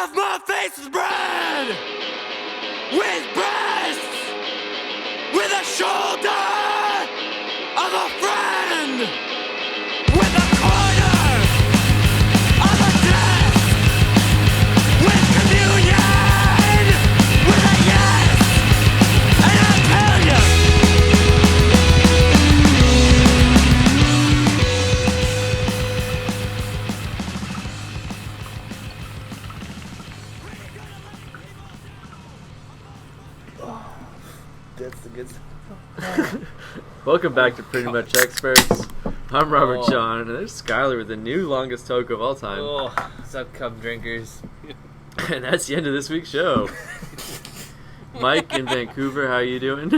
of my face is red, with breasts, with a shoulder of a friend, with a corner of a desk, with communion, with a yes, and I'll tell you. That's the good stuff. Welcome back to Pretty Much Experts. I'm Robert John, and there's Skyler with the new longest toke of all time. Oh, what's up, cup drinkers? And that's the end of this week's show. Mike in Vancouver, how you doing?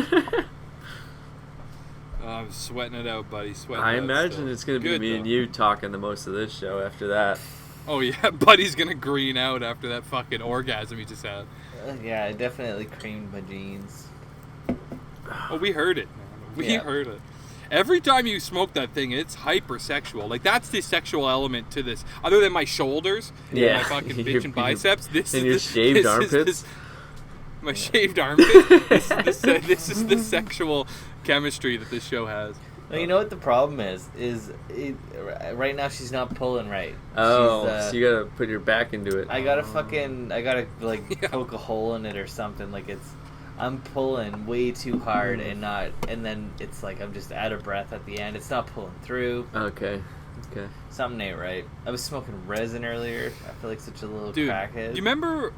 I'm sweating it out, buddy. I imagine it's going to be Good, me and you talking the most of this show after that. Oh, yeah. Buddy's going to green out after that fucking orgasm he just had. Yeah, I definitely creamed my jeans. Oh, we heard it, man. We heard it. Every time you smoke that thing, it's hypersexual. Like, that's the sexual element to this. Other than my shoulders and my fucking bitch and biceps. This and is your the, shaved this armpits. Is my shaved armpits. This is the sexual chemistry that this show has. Well, you know what the problem is right now she's not pulling right. Oh, so you gotta put your back into it. I gotta poke a hole in it or something. Like I'm pulling way too hard and then it's like I'm just out of breath at the end. It's not pulling through. Okay. Something ain't right. I was smoking resin earlier. I feel like such a little crackhead. You remember?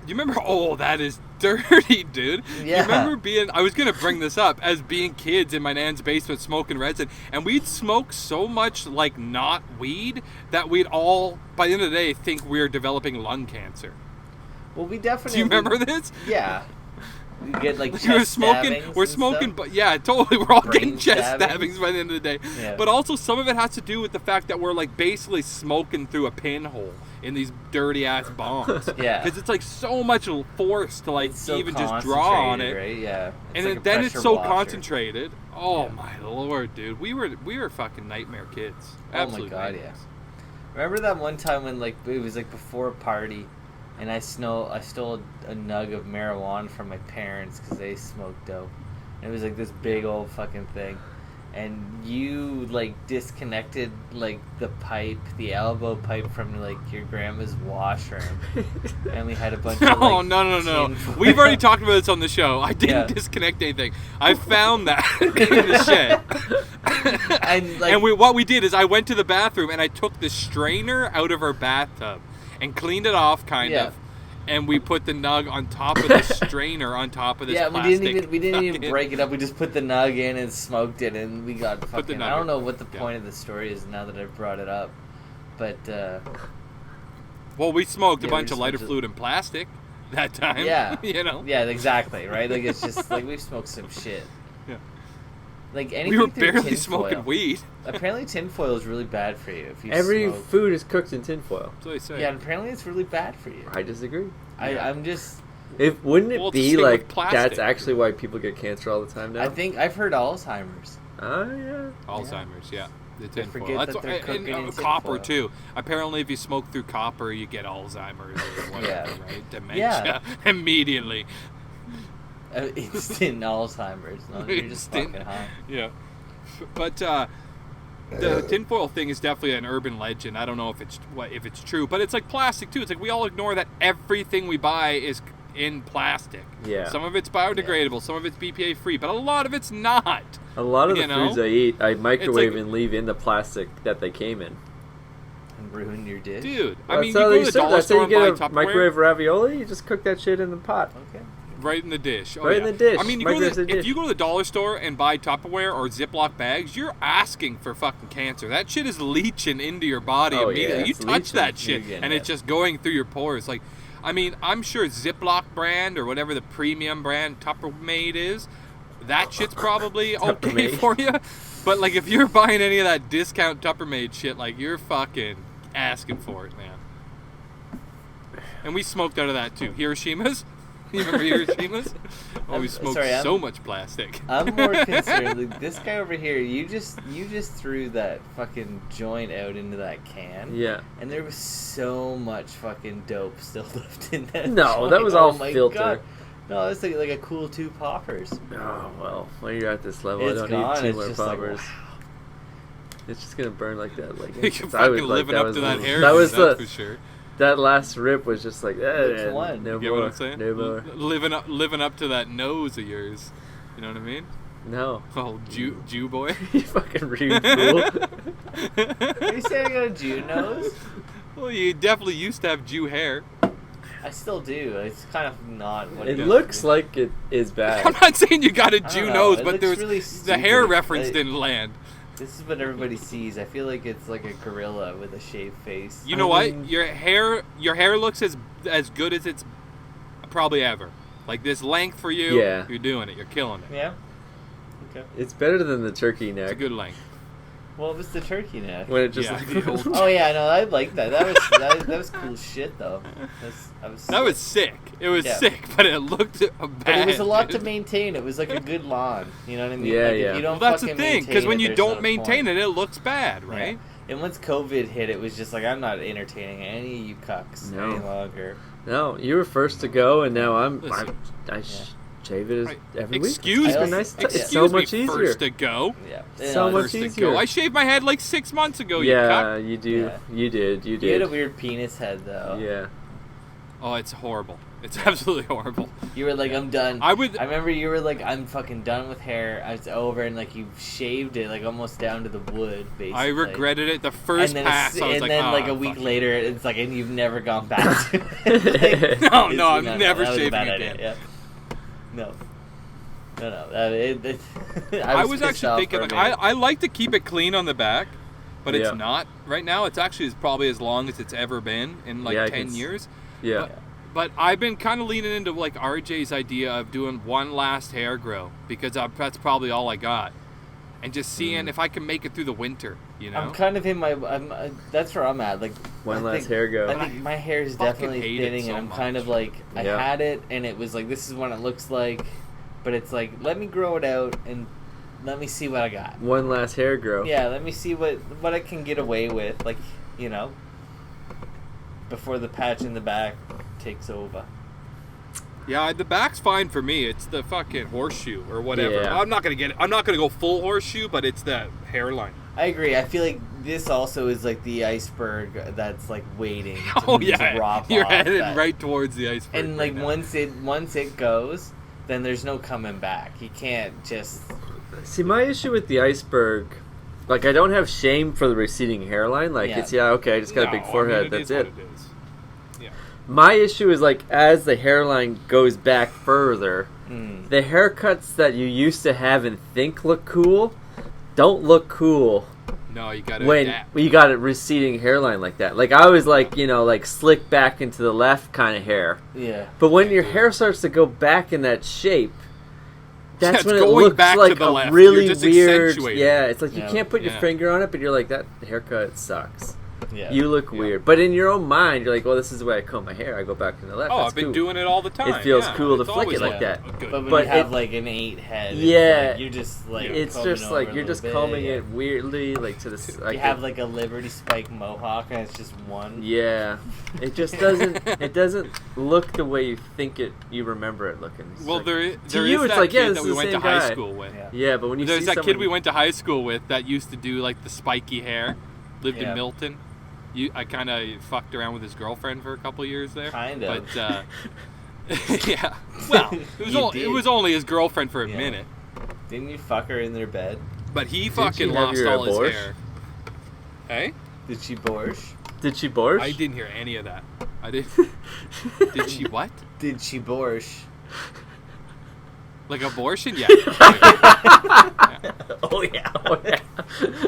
Oh, that is dirty, dude. Yeah. You remember I was gonna bring this up as being kids in my nan's basement smoking resin, and we'd smoke so much like not weed that we'd all by the end of the day think we were developing lung cancer. Well, we definitely. Do you remember this? Yeah. We get like we're smoking, but yeah, totally. We're all getting chest stabbings stabbings by the end of the day. Yeah. But also, some of it has to do with the fact that we're like basically smoking through a pinhole in these dirty ass bombs. Yeah, because it's like so much force to like so even just draw on it, right? Yeah, and like then it's so washer. concentrated. Oh my lord, dude, we were fucking nightmare kids. Absolute oh my god, nightmares. yeah. Remember that one time when like it was like before a party. And I stole a nug of marijuana from my parents because they smoked dope. And it was like this big old fucking thing. And you like disconnected like the elbow pipe from like your grandma's washroom. And we had a bunch of like No. We've already talked about this on the show. I didn't disconnect anything. I found that in the shed. And what we did is I went to the bathroom and I took the strainer out of her bathtub. And cleaned it off, kind of, and we put the nug on top of the strainer on top of this plastic. we didn't even break it up. We just put the nug in and smoked it, and we got fucking. I don't know what the point of the story is now that I've brought it up, but. Well, we smoked a bunch of lighter fluid and plastic that time. Yeah, you know. Yeah, exactly. Right, like it's just like we've smoked some shit. Yeah. Like anything we were through barely tinfoil. smoking weed. Apparently, tinfoil is really bad for you if you Every smoke. food is cooked in tinfoil. That's what they say. Yeah, and apparently it's really bad for you. I disagree. I'm just. Wouldn't it be like plastic. that's actually why people get cancer all the time now? I think I've heard Alzheimer's. Oh yeah. Alzheimer's, yeah. The forget tinfoil. that they're cooking in copper tinfoil. too. Apparently, if you smoke through copper, you get Alzheimer's or whatever, right? Dementia immediately. Instant Alzheimer's. No, you're just fucking high. Yeah. But the tinfoil thing is definitely an urban legend. I don't know if it's true, but it's like plastic too. It's like we all ignore that everything we buy is in plastic. Yeah. Some of it's biodegradable, some of it's BPA free, but a lot of it's not. A lot of the foods I eat, I microwave and leave in the plastic that they came in. And ruin your dish. Dude, Well, I mean, you go to the dollar store and buy you get a microwave ravioli, you just cook that shit in the pot. Okay. Right in the dish. Oh, right in the dish. I mean, if you go to the dollar store and buy Tupperware or Ziploc bags, you're asking for fucking cancer. That shit is leaching into your body immediately. Yeah, you touch that shit, and it's just going through your pores. Like, I mean, I'm sure Ziploc brand or whatever the premium brand Tuppermade is, that shit's probably okay for you. But, like, if you're buying any of that discount Tuppermade shit, like, you're fucking asking for it, man. And we smoked out of that, too. Hiroshima's? You remember Hiroshima's? Oh, we smoked so much plastic. I'm more concerned. Like, this guy over here, you just threw that fucking joint out into that can. Yeah. And there was so much fucking dope still left in that. No, joint. that was all my filter. God. No, it's like a cool 2 poppers. Oh well, when you're at this level, It's I don't gone. need 2 It's more just like, poppers. wow. It's just gonna burn like that. Like You're fucking living up to that hair. That was that's for sure. That last rip was just like, Which one? no You get more, what I'm saying? no more. Living up to that nose of yours. You know what I mean? No. Oh, Jew boy. You fucking rude fool. Are you saying I got a Jew nose? Well, you definitely used to have Jew hair. I still do. It's kind of not what It used looks to be. like it is I'm bad. not saying you got a I Jew don't know. nose, It but looks there was really the hair stupid. reference Like, didn't land. This is what everybody sees. I feel like it's like a gorilla with a shaved face. You know what? Your hair looks as good as it's probably ever. Like this length for you, Yeah. you're doing it. You're killing it. Yeah. Okay. It's better than the turkey It's a neck. good length. What was the turkey neck? When it just Yeah, like the old- Oh yeah, no, I like that. That was cool shit though. That was sick. It was Yeah. sick, but it looked bad. But it was a lot to dude. maintain. It was like a good lawn. You know what I mean? Yeah, like, yeah. If you don't Well, that's the fucking thing, because maintain when it, you there's don't no maintain point. it, it looks bad, Yeah. right? And once COVID hit, it was just like I'm not entertaining any of you cucks No. any longer. No, you were first to go, and now Listen. I shave it every week. Excuse It's me. been nice. Excuse It's so me, much easier. first to go. Yeah. So You know, much First to easier. go. I shaved my head like 6 months ago. You Yeah, cuck. you do. Yeah. You did. You You had a did. weird penis head though. Yeah. Oh, it's horrible. It's absolutely horrible. You were like, I'm done. I would. I remember you were like, I'm fucking done with hair. It's over, and like you shaved it like almost down to the wood, basically. I regretted it the first and then pass. I was and like, then "Ah, like a week fuck it." later, it's like, and you've never gone back to it. Like, No, I'm it's- never that was a shaving bad again. idea, yeah. No. I was pissed actually off thinking, for a like, minute. I like to keep it clean on the back, but Yeah. it's not right now. It's actually probably as long as it's ever been in like Yeah, I 10 can years. Yeah. But I've been kind of leaning into like RJ's idea of doing one last hair grow because that's probably all I got, and just seeing if I can make it through the winter. You know, I'm kind of in my. That's where I'm at. Like One I last think- hair go. I think my hair is fucking definitely hate it thinning, so and I'm kind of much. like I Yeah. had it, and it was like this is what it looks like, but it's like let me grow it out and let me see what I got. One last hair grow. Yeah, let me see what I can get away with, like before the patch in the back takes over. yeah, the back's fine for me. It's the fucking horseshoe or whatever. Yeah. I'm not gonna go full horseshoe, but it's the hairline. I agree. I feel like this also is like the iceberg that's like waiting to Oh just yeah, drop you're off headed that- right towards the iceberg. And like right now. once it goes, then there's no coming back. You can't just. See, my issue with the iceberg, like I don't have shame for the receding hairline. Like it's okay, I just got a big No, I forehead. mean, That's is it. what is. Yeah. My issue is like as the hairline goes back further, the haircuts that you used to have and think look cool don't look cool No, you gotta when adapt. you got a receding hairline like that. Like I was like, like slick back into the left kind of hair. Yeah. But when your hair starts to go back in that shape, that's It's when it going looks back to like the a left. really You're just weird. accentuating Yeah, it. it's like you Yeah. can't put your Yeah. finger on it, but you're like, that haircut sucks. Yeah. You look Yeah. weird. But in your own mind, you're like, well, this is the way I comb my hair. I go back to the left. Oh, That's I've been cool. doing it all the time. It feels yeah. cool to It's flick always it like looked that. good. But when But you have it- like an 8 head, it's Yeah. like, you're just like It's combing just over like a you're just little bit, combing yeah. it weirdly, like to the. Like You have like a Liberty Spike mohawk, and it's just one. Yeah, it just doesn't. It doesn't look the way you think it. You remember it looking. It's Well, like- there is you, it's that like, kid yeah, this that is we the went to same high guy. school with. Yeah. Yeah, but when you There's see that someone, kid we went to high school with that used to do like the spiky hair, lived Yeah. in Milton. I kind of fucked around with his girlfriend for a couple years there. Kind of. But yeah, well, it was only his girlfriend for a Yeah. minute. Didn't you fuck her in their bed? But he she fucking have lost your all his abortion? hair. Hey, Did she borscht? Did she borscht? I didn't hear any of that. I did. Did she what? Did she borscht? Like abortion? Yeah. Oh yeah. Oh yeah.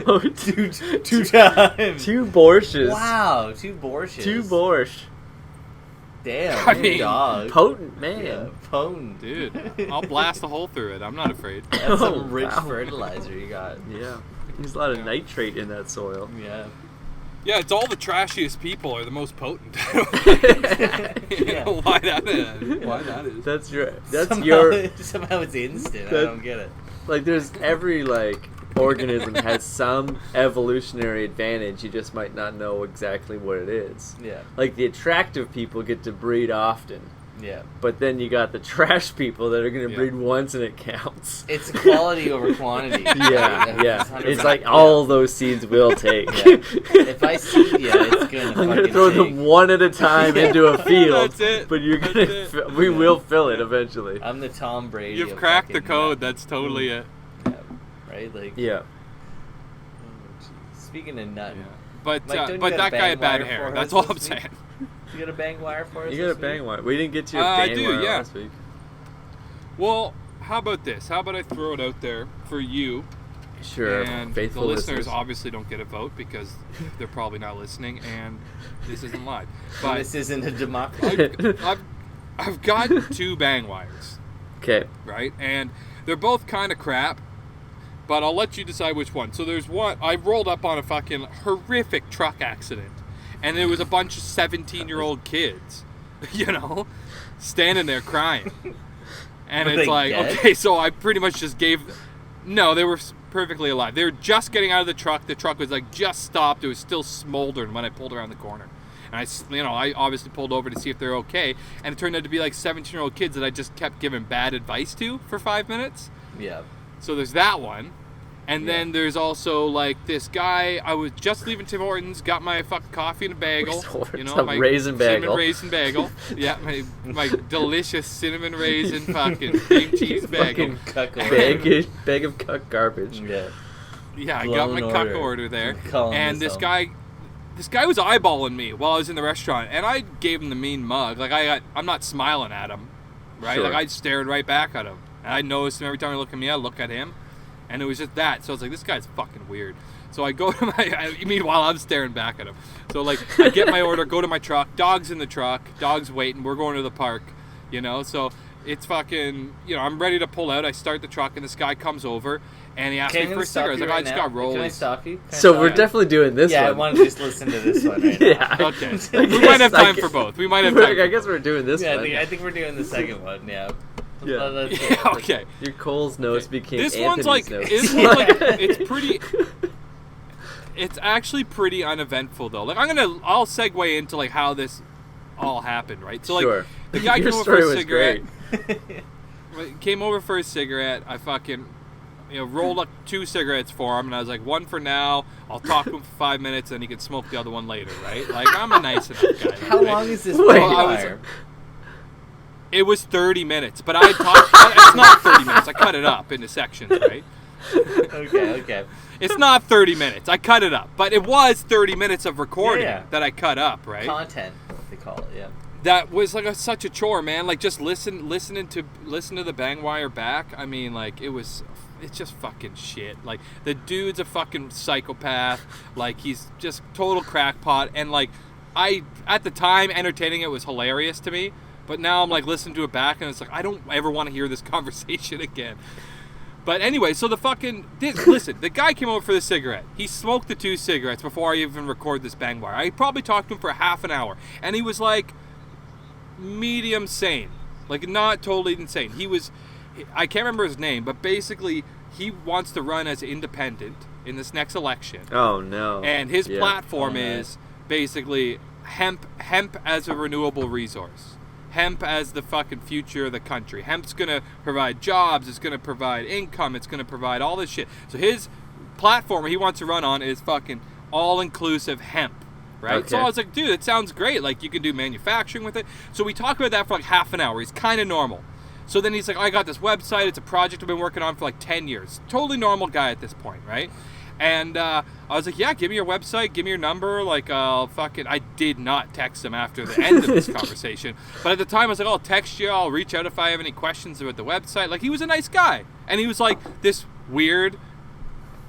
Oh, Two times. two borsches. Wow, 2 borsches. 2 borscht. Damn, I good mean, dog. Potent man. Yeah, potent. Dude, I'll blast a hole through it. I'm not afraid. That's Oh, some rich wow. fertilizer you got. Yeah. There's a lot of nitrate in that soil. Yeah. Yeah, it's all the trashiest people are the most potent. Why that is. That's Somehow it's instant. I don't get it. Like, there's every, like, organism has some evolutionary advantage. You just might not know exactly what it is. Yeah. Like, the attractive people get to breed often. Yeah. But then you got the trash people that are going to breed once and it counts. It's quality over quantity. Yeah. It's like all those seeds will take. Yeah. If I seed you, it's going to I'm going to throw them one at a time into a field. That's it. But you're going to we will fill it eventually. I'm the Tom Brady. You've cracked the code. That's totally it. Yeah. Right? Like. Yeah. Speaking of nutting. Yeah. But Mike, that guy had bad hair. That's all I'm saying. You got a bang wire for us? You got a bang wire. We didn't get to your bang wire last week. Well, how about this? How about I throw it out there for you? Sure. And faithful the listeners obviously don't get a vote because they're probably not listening, and this isn't live. But this isn't a democracy. I've got 2 bang wires. Okay. Right? And they're both kind of crap, but I'll let you decide which one. So there's one. I rolled up on a fucking horrific truck accident. And there was a bunch of 17-year-old kids, standing there crying. And Were it's they like, dead? okay, so I pretty much just gave... No, they were perfectly alive. They were just getting out of the truck. The truck was like just stopped. It was still smoldering when I pulled around the corner. And I obviously pulled over to see if they're okay. And it turned out to be like 17-year-old kids that I just kept giving bad advice to for 5 minutes. Yeah. So there's that one. And then there's also, like, this guy, I was just leaving Tim Hortons, got my fucking coffee and a bagel. My raisin bagel. Cinnamon raisin bagel. Yeah, my delicious cinnamon raisin fucking cream cheese bagel. Bag of cuck garbage. Yeah. Yeah, I got my cuck order there. And this guy was eyeballing me while I was in the restaurant, and I gave him the mean mug. Like, I'm not smiling at him, right? Sure. Like, I stared right back at him. And I noticed him every time he looked at me, I look at him. And it was just that. So I was like, this guy's fucking weird. So I go to meanwhile, I'm staring back at him. So, like, I get my order, go to my truck. Dog's in the truck. Dog's waiting. We're going to the park, So it's fucking, I'm ready to pull out. I start the truck, and this guy comes over, and he asks me for a cigarette. I was like, I just got rolls. Can I stop you? So we're definitely doing this one. Yeah, I want to just listen to this one right now. Yeah. Okay. We might have time for both. We might have time. I guess we're doing this one. I think we're doing the second one, yeah. Yeah. Okay. Your Cole's nose became this Anthony's one's nose. it's pretty. It's actually pretty uneventful though. Like I'll segue into like how this all happened, right? So like the guy came over for a cigarette. Came over for a cigarette. I fucking rolled up 2 cigarettes for him, and I was like, one for now. I'll talk to him for 5 minutes, and he can smoke the other one later, right? Like I'm a nice enough guy. How long is this wire? It was 30 minutes, but I talked. It's not 30 minutes. I cut it up into sections, right? Okay. It's not 30 minutes. I cut it up, but it was 30 minutes of recording that I cut up, right? Content, they call it, yeah. That was like such a chore, man. Like just listen to the bang wire back. I mean, like it's just fucking shit. Like the dude's a fucking psychopath. Like he's just total crackpot, and like at the time entertaining it was hilarious to me. But now I'm like listening to it back, and it's like I don't ever want to hear this conversation again. But anyway, so listen, the guy came over for the cigarette. He smoked the 2 cigarettes before I even record this bang wire. I probably talked to him for half an hour, and he was like medium sane, like not totally insane. I can't remember his name, but basically he wants to run as independent in this next election. Oh no! And his platform is basically hemp as a renewable resource. Hemp as the fucking future of the country. Hemp's going to provide jobs. It's going to provide income. It's going to provide all this shit. So his platform he wants to run on is fucking all-inclusive hemp, right? Okay. So I was like, dude, it sounds great. Like, you can do manufacturing with it. So we talked about that for like half an hour. He's kind of normal. So then he's like, I got this website. It's a project I've been working on for like 10 years. Totally normal guy at this point, right? And I was like, yeah, give me your website, give me your number. Like, I did not text him after the end of this conversation. But at the time, I was like, I'll text you. I'll reach out if I have any questions about the website. Like, he was a nice guy. And he was like this weird,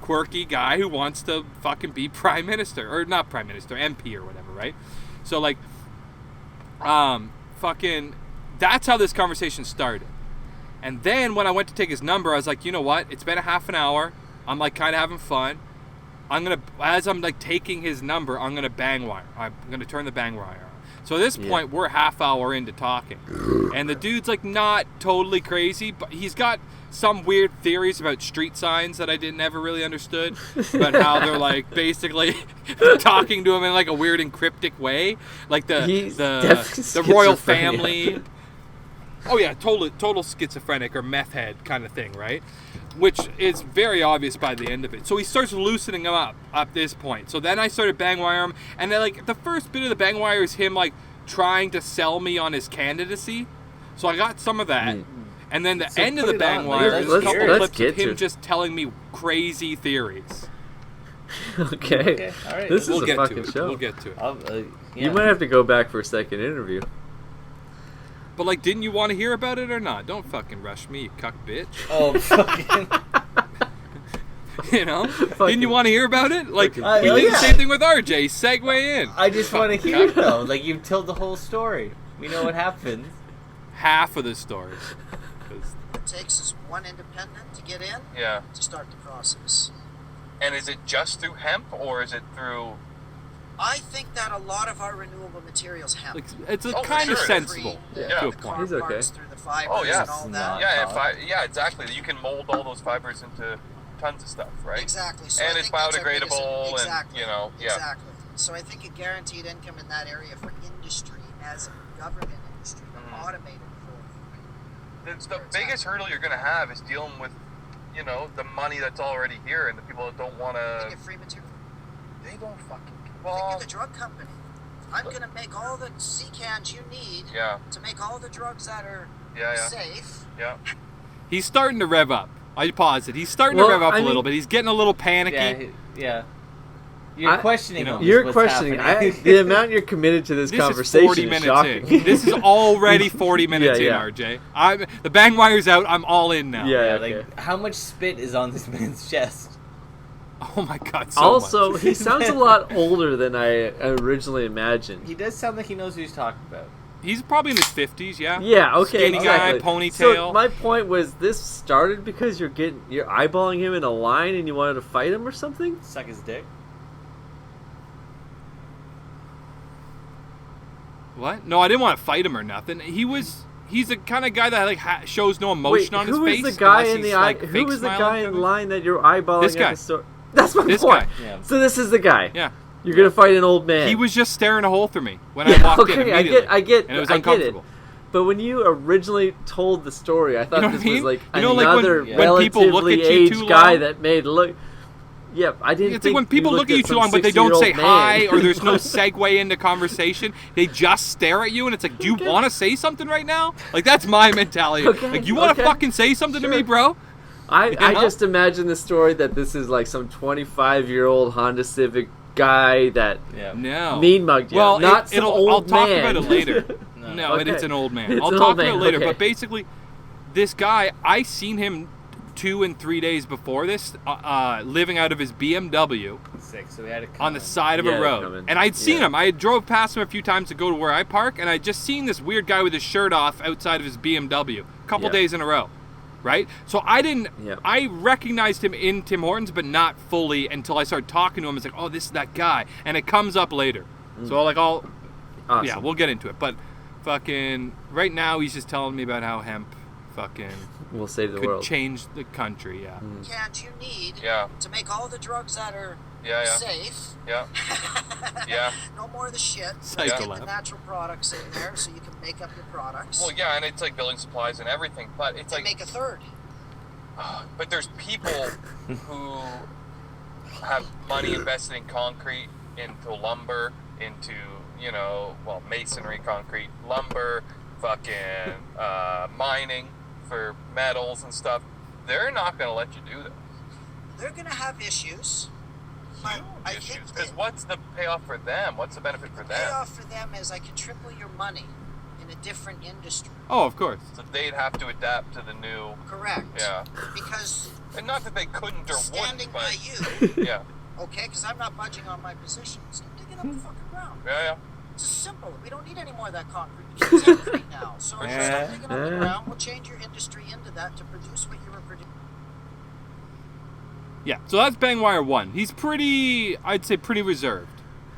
quirky guy who wants to fucking be prime minister. Or not prime minister, MP or whatever, right? So, like, that's how this conversation started. And then when I went to take his number, I was like, you know what? It's been a half an hour. I'm like kind of having fun. as I'm like taking his number, I'm gonna bang wire. I'm gonna turn the bang wire on. So at this point, we're half hour into talking, and the dude's like not totally crazy, but he's got some weird theories about street signs that I never really understood, about how they're like basically talking to him in like a weird and cryptic way, like the royal family. Oh yeah, total schizophrenic or meth head kind of thing, right? Which is very obvious by the end of it. So he starts loosening him up at this point. So then I started bang wire him, and then like the first bit of the bang wire is him like trying to sell me on his candidacy. So I got some of that, and then the end of the bang wire is a couple clips of him just telling me crazy theories. Okay. All right. This is a fucking show. We'll get to it. You might have to go back for a second interview. But, like, didn't you want to hear about it or not? Don't fucking rush me, you cuck bitch. Oh, fucking... You know? Didn't you want to hear about it? Like, we did the same thing with RJ. Segue in. I just want to hear it, though. Like, you've told the whole story. We know what happens. Half of the story. It takes is one independent to get in to start the process. And is it just through hemp, or is it through... I think that a lot of our renewable materials hemp. Like, it's kind of sensible to a point. He's okay. Through the fibers and all that. Yeah, exactly. You can mold all those fibers into tons of stuff, right? Exactly. So and it's biodegradable, exactly. and, you know, Exactly. So I think a guaranteed income in that area for industry, as a government industry, automated for you. The biggest hurdle you're going to have is dealing with, you know, the money that's already here and the people that don't want to... They get free material. They don't fucking... Think of the drug company. I'm going to make all the C-cans you need to make all the drugs that are safe. Yeah. He's starting to rev up. I pause it. He's starting to rev up a little bit. He's getting a little panicky. Yeah. You're questioning him. You're questioning. The amount you're committed to this conversation 40 minutes is shocking. in. This is already 40 minutes in, RJ. The bang wire's out. I'm all in now. Yeah, like, how much spit is on this man's chest? Oh my god, so much. He sounds a lot older than I originally imagined. He does sound like he knows who he's talking about. He's probably in his 50s, yeah? Yeah, okay, Skinny exactly. guy, ponytail. So my point was, this started because you're eyeballing him in a line and you wanted to fight him or something? Suck his dick? What? No, I didn't want to fight him or nothing. He's the kind of guy that like shows no emotion on his face. Who was the guy in line that you're eyeballing this guy. at the store? That's my point. Guy. Yeah. So this is the guy. Yeah. You're gonna fight an old man. He was just staring a hole through me when I walked in immediately. I get, and it was uncomfortable. It. But when you originally told the story, I thought this was like another when people look at you too guy that made look. Yep, I didn't. It's like when people look at you too long, but they don't say hi, or there's no segue into conversation. They just stare at you, and it's like, do you want to say something right now? Like, that's my mentality. Like, you want to fucking say something to me, bro? I just imagine the story that this is like some 25-year-old Honda Civic guy that mean mugged you. Well, not some old I'll talk man. about it later. No, okay. it's an old man. It's I'll an talk old about man. it later. Okay. But basically, this guy, I seen him 2 and 3 days before this, living out of his BMW So we had to on the side of a road. And I'd seen him. I had drove past him a few times to go to where I park, and I'd just seen this weird guy with his shirt off outside of his BMW a couple days in a row. Right? So I recognized him in Tim Hortons, but not fully until I started talking to him. It's like, oh, this is that guy. And it comes up later. So Awesome. Yeah, we'll get into it. But fucking, right now he's just telling me about how hemp fucking will save the could world. change the country, Can't you need to make all the drugs that are safe? Yeah. No more of the shit. Get the natural products in there so you can make up your products. Well, yeah, and it's like building supplies and everything, but it's like... make a third. But there's people who have money invested in concrete, into lumber, into, masonry, concrete, lumber, fucking mining for metals and stuff. They're not going to let you do this. They're going to have issues. Because what's the payoff for them? What's the benefit for them? The payoff for them is I can triple your money in a different industry. Oh, of course. So they'd have to adapt to the new... Correct. Yeah. Because... And not that they couldn't or standing wouldn't, by you. Yeah. Okay, because I'm not budging on my positions. I'm digging up the fucking ground. Yeah. It's just simple. We don't need any more of that concrete. It's concrete now. So start digging up the ground. We'll change your industry into that to produce what you were producing. Yeah, so that's Bangwire 1. He's pretty, I'd say pretty reserved,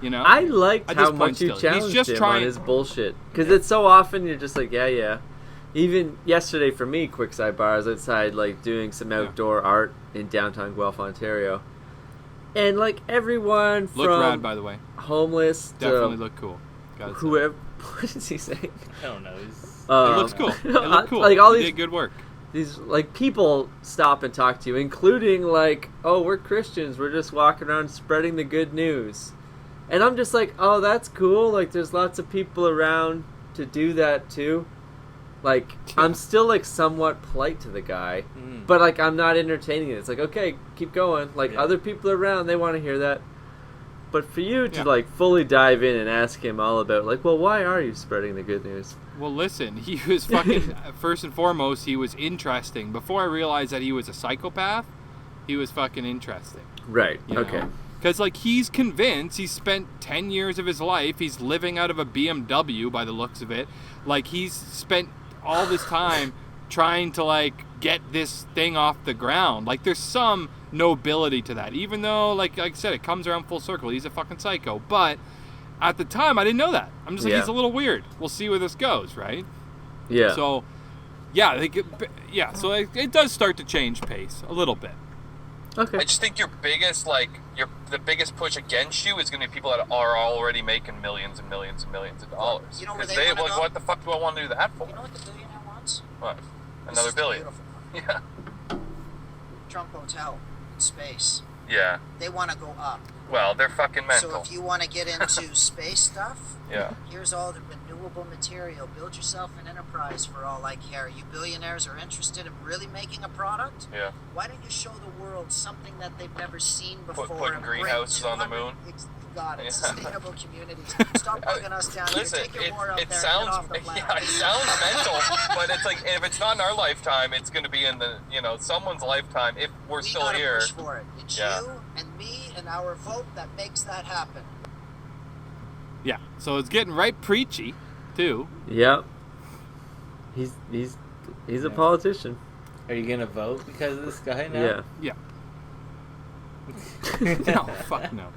you know? I liked At how this point much you still. challenged He's just him trying- on his bullshit. Because it's so often you're just like, yeah. Even yesterday for me, quick sidebar, I was outside like doing some outdoor art in downtown Guelph, Ontario. And like everyone Look from rad, by the way. homeless Definitely to look cool. Gotta say. whoever... What is he saying? I don't know. He's, It looks cool. It looked cool. Like all You these did good work. these like people stop and talk to you, including like, oh, we're Christians, we're just walking around spreading the good news. And I'm just like, oh, that's cool. Like there's lots of people around to do that too. Like I'm still like somewhat polite to the guy, but like I'm not entertaining it. It's like, okay, keep going. Like other people around, they want to hear that. But for you to like fully dive in and ask him all about like, well, why are you spreading the good news? Well, listen, he was fucking, first and foremost, he was interesting. Before I realized that he was a psychopath, he was fucking interesting. Right. You Okay. Because, like, he's convinced, he's spent 10 years of his life, he's living out of a BMW by the looks of it. Like, he's spent all this time trying to, like, get this thing off the ground. Like, there's some nobility to that. Even though, like I said, it comes around full circle. He's a fucking psycho. But at the time, I didn't know that. I'm just like, he's a little weird. We'll see where this goes, right? Yeah. So, yeah, so it does start to change pace a little bit. Okay. I just think your biggest, the biggest push against you is going to be people that are already making millions and millions and millions of dollars. You know where Because they they wanna like, go? what the fuck do I want to do that for? You know what the billionaire wants? What? This Another is the billion? beautiful part. Yeah. Trump Hotel in space. Yeah. They want to go up. Well, they're fucking mental. So if you want to get into space stuff, Yeah. here's all the renewable material. Build yourself an enterprise for all I care. You billionaires are interested in really making a product? Yeah. Why don't you show the world something that they've never seen before? Putting and bring greenhouses on the 200 moon? You got it. Yeah. Sustainable communities. Stop bugging us down Listen, here. Take your war out it there sounds, and get off the planet. yeah, it sounds mental, but it's like, if it's not in our lifetime, it's going to be in the, someone's lifetime if we're We still gotta here. push for it. It's Yeah. you and me and our vote that makes that happen. Yeah, so it's getting right preachy, too. Yep. He's a politician. are you gonna vote because of this guy now? Yeah. No, fuck no.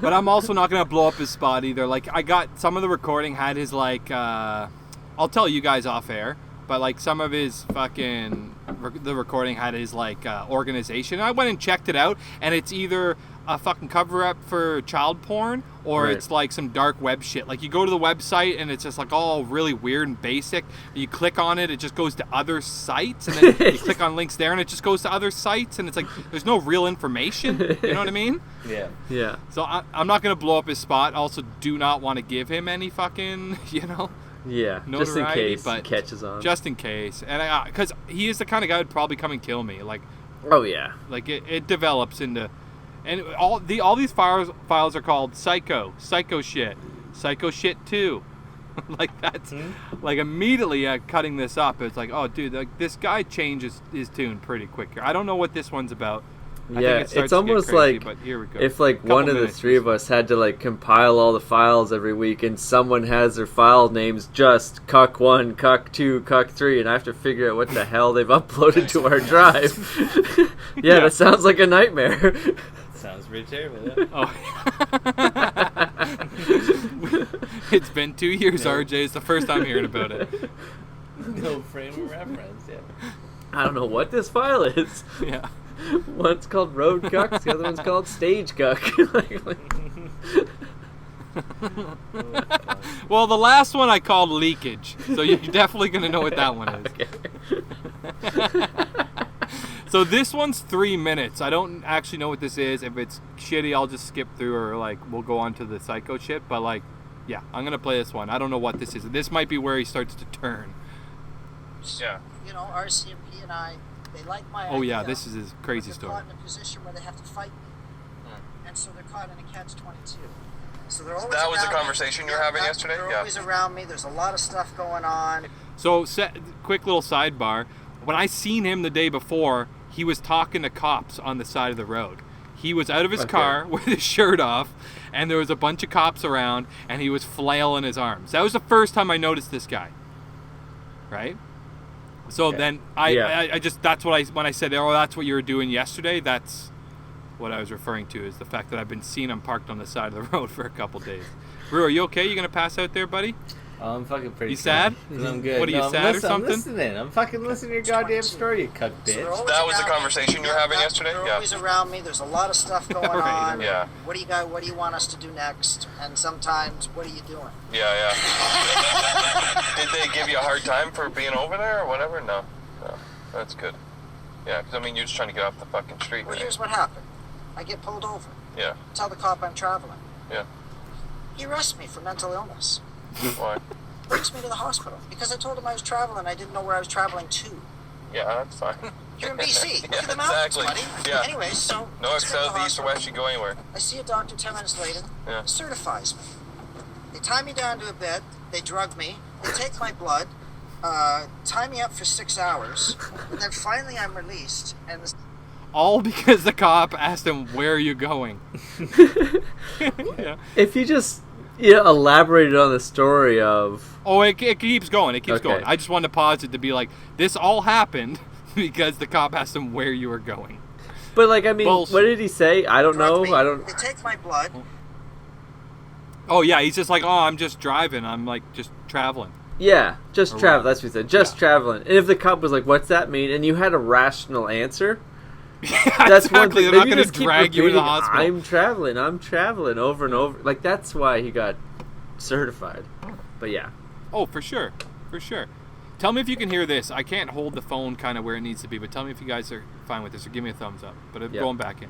But I'm also not going to blow up his spot either. Like, I got some of the recording had his, like, I'll tell you guys off air, but, like, some of his fucking, the recording had his, like, organization. I went and checked it out, and it's either a fucking cover-up for child porn, or Right. it's, like, some dark web shit. Like, you go to the website, and it's just, like, all really weird and basic. You click on it, it just goes to other sites, and then you click on links there, and it just goes to other sites, and it's like, there's no real information. You know what I mean? Yeah. Yeah. So I'm not going to blow up his spot. Also, do not want to give him any fucking, Yeah. Just in notoriety, case he but catches on. just in case. And because he is the kind of guy who'd probably come and kill me. Like Oh yeah. it develops into, and all these files are called psycho shit 2. Like that's like immediately cutting this up. It's like, oh dude, like this guy changes his tune pretty quick here. I don't know what this one's about. I Yeah, think it starts it's to get almost crazy, like but here we go. if like Couple one of the minutes. three of us had to like compile all the files every week, and someone has their file names just cuck 1, cuck 2, cuck 3, and I have to figure out what the hell they've uploaded to our drive. Yeah, that sounds like a nightmare. Sounds pretty terrible. Yeah. Oh. It's been 2 years, RJ. It's the first time hearing about it. No frame of reference. Yeah. I don't know what this file is. Yeah. One's called Road Cuck, the other one's called Stage Cuck. Well, the last one I called leakage, so you're definitely going to know what that one is. Okay. So this one's 3 minutes. I don't actually know what this is. If it's shitty, I'll just skip through, or like we'll go on to the psycho shit. But like, yeah, I'm going to play this one. I don't know what this is. This might be where he starts to turn. Yeah. RCMP and I, they like my Oh yeah, idea, this is his crazy but they're story. caught in a position where they have to fight me. And so they're caught in a catch-22. So they're always That was the around me. conversation you were having yesterday? They're Yeah. always around me. There's a lot of stuff going on. So, quick little sidebar. When I seen him the day before, he was talking to cops on the side of the road. He was out of his car with his shirt off, and there was a bunch of cops around, and he was flailing his arms. That was the first time I noticed this guy. Right? So Okay. then I just that's what when I said, oh, that's what you were doing yesterday. That's what I was referring to, is the fact that I've been seeing him parked on the side of the road for a couple days. Rue, are you okay? You gonna pass out there, buddy? Oh, I'm fucking pretty. You sad? I'm good. What are you, I'm sad or something? I'm listening. I'm fucking listening to your goddamn story, you cuck bitch. That was the conversation you were having yesterday? They're Yeah. always around me. There's a lot of stuff going on. Yeah. What do you got? What do you want us to do next? And sometimes, what are you doing? Yeah. Did they give you a hard time for being over there or whatever? No. That's good. Yeah, because I mean, you're just trying to get off the fucking street. Well, Right? here's what happened. I get pulled over. Yeah. Tell the cop I'm traveling. Yeah. He arrests me for mental illness. Why? Brings me to the hospital because I told him I was traveling. I didn't know where I was traveling to. Yeah, that's fine. You're in BC. Look Yeah, at the mountains, exactly. buddy. Yeah. Anyways, so North, let's go to the south, east, or hospital. west, you go anywhere. I see a doctor 10 minutes later. Yeah. He certifies me. They tie me down to a bed. They drug me. They take my blood. Tie me up for 6 hours. And then finally I'm released. And the All because the cop asked him, where are you going? Yeah. If you just elaborated on the story of... Oh, it keeps going. It keeps Okay. going. I just wanted to pause it to be like, this all happened because the cop asked him where you were going. But, like, I mean, Bullshit. what did he say? I don't drug know. me. I don't... They take my blood. Oh, yeah, he's just like, oh, I'm just driving. I'm, like, just traveling. Yeah, just Or travel. what? That's what he said. Just traveling. And if the cop was like, what's that mean? And you had a rational answer... That's one Exactly. thing. They're not Maybe going to just keep drag you to the repeating, hospital. I'm traveling over and over. Like, that's why he got certified. But yeah. Oh, for sure. For sure. Tell me if you can hear this. I can't hold the phone kind of where it needs to be, but tell me if you guys are fine with this, or give me a thumbs up. But Yeah. going back in.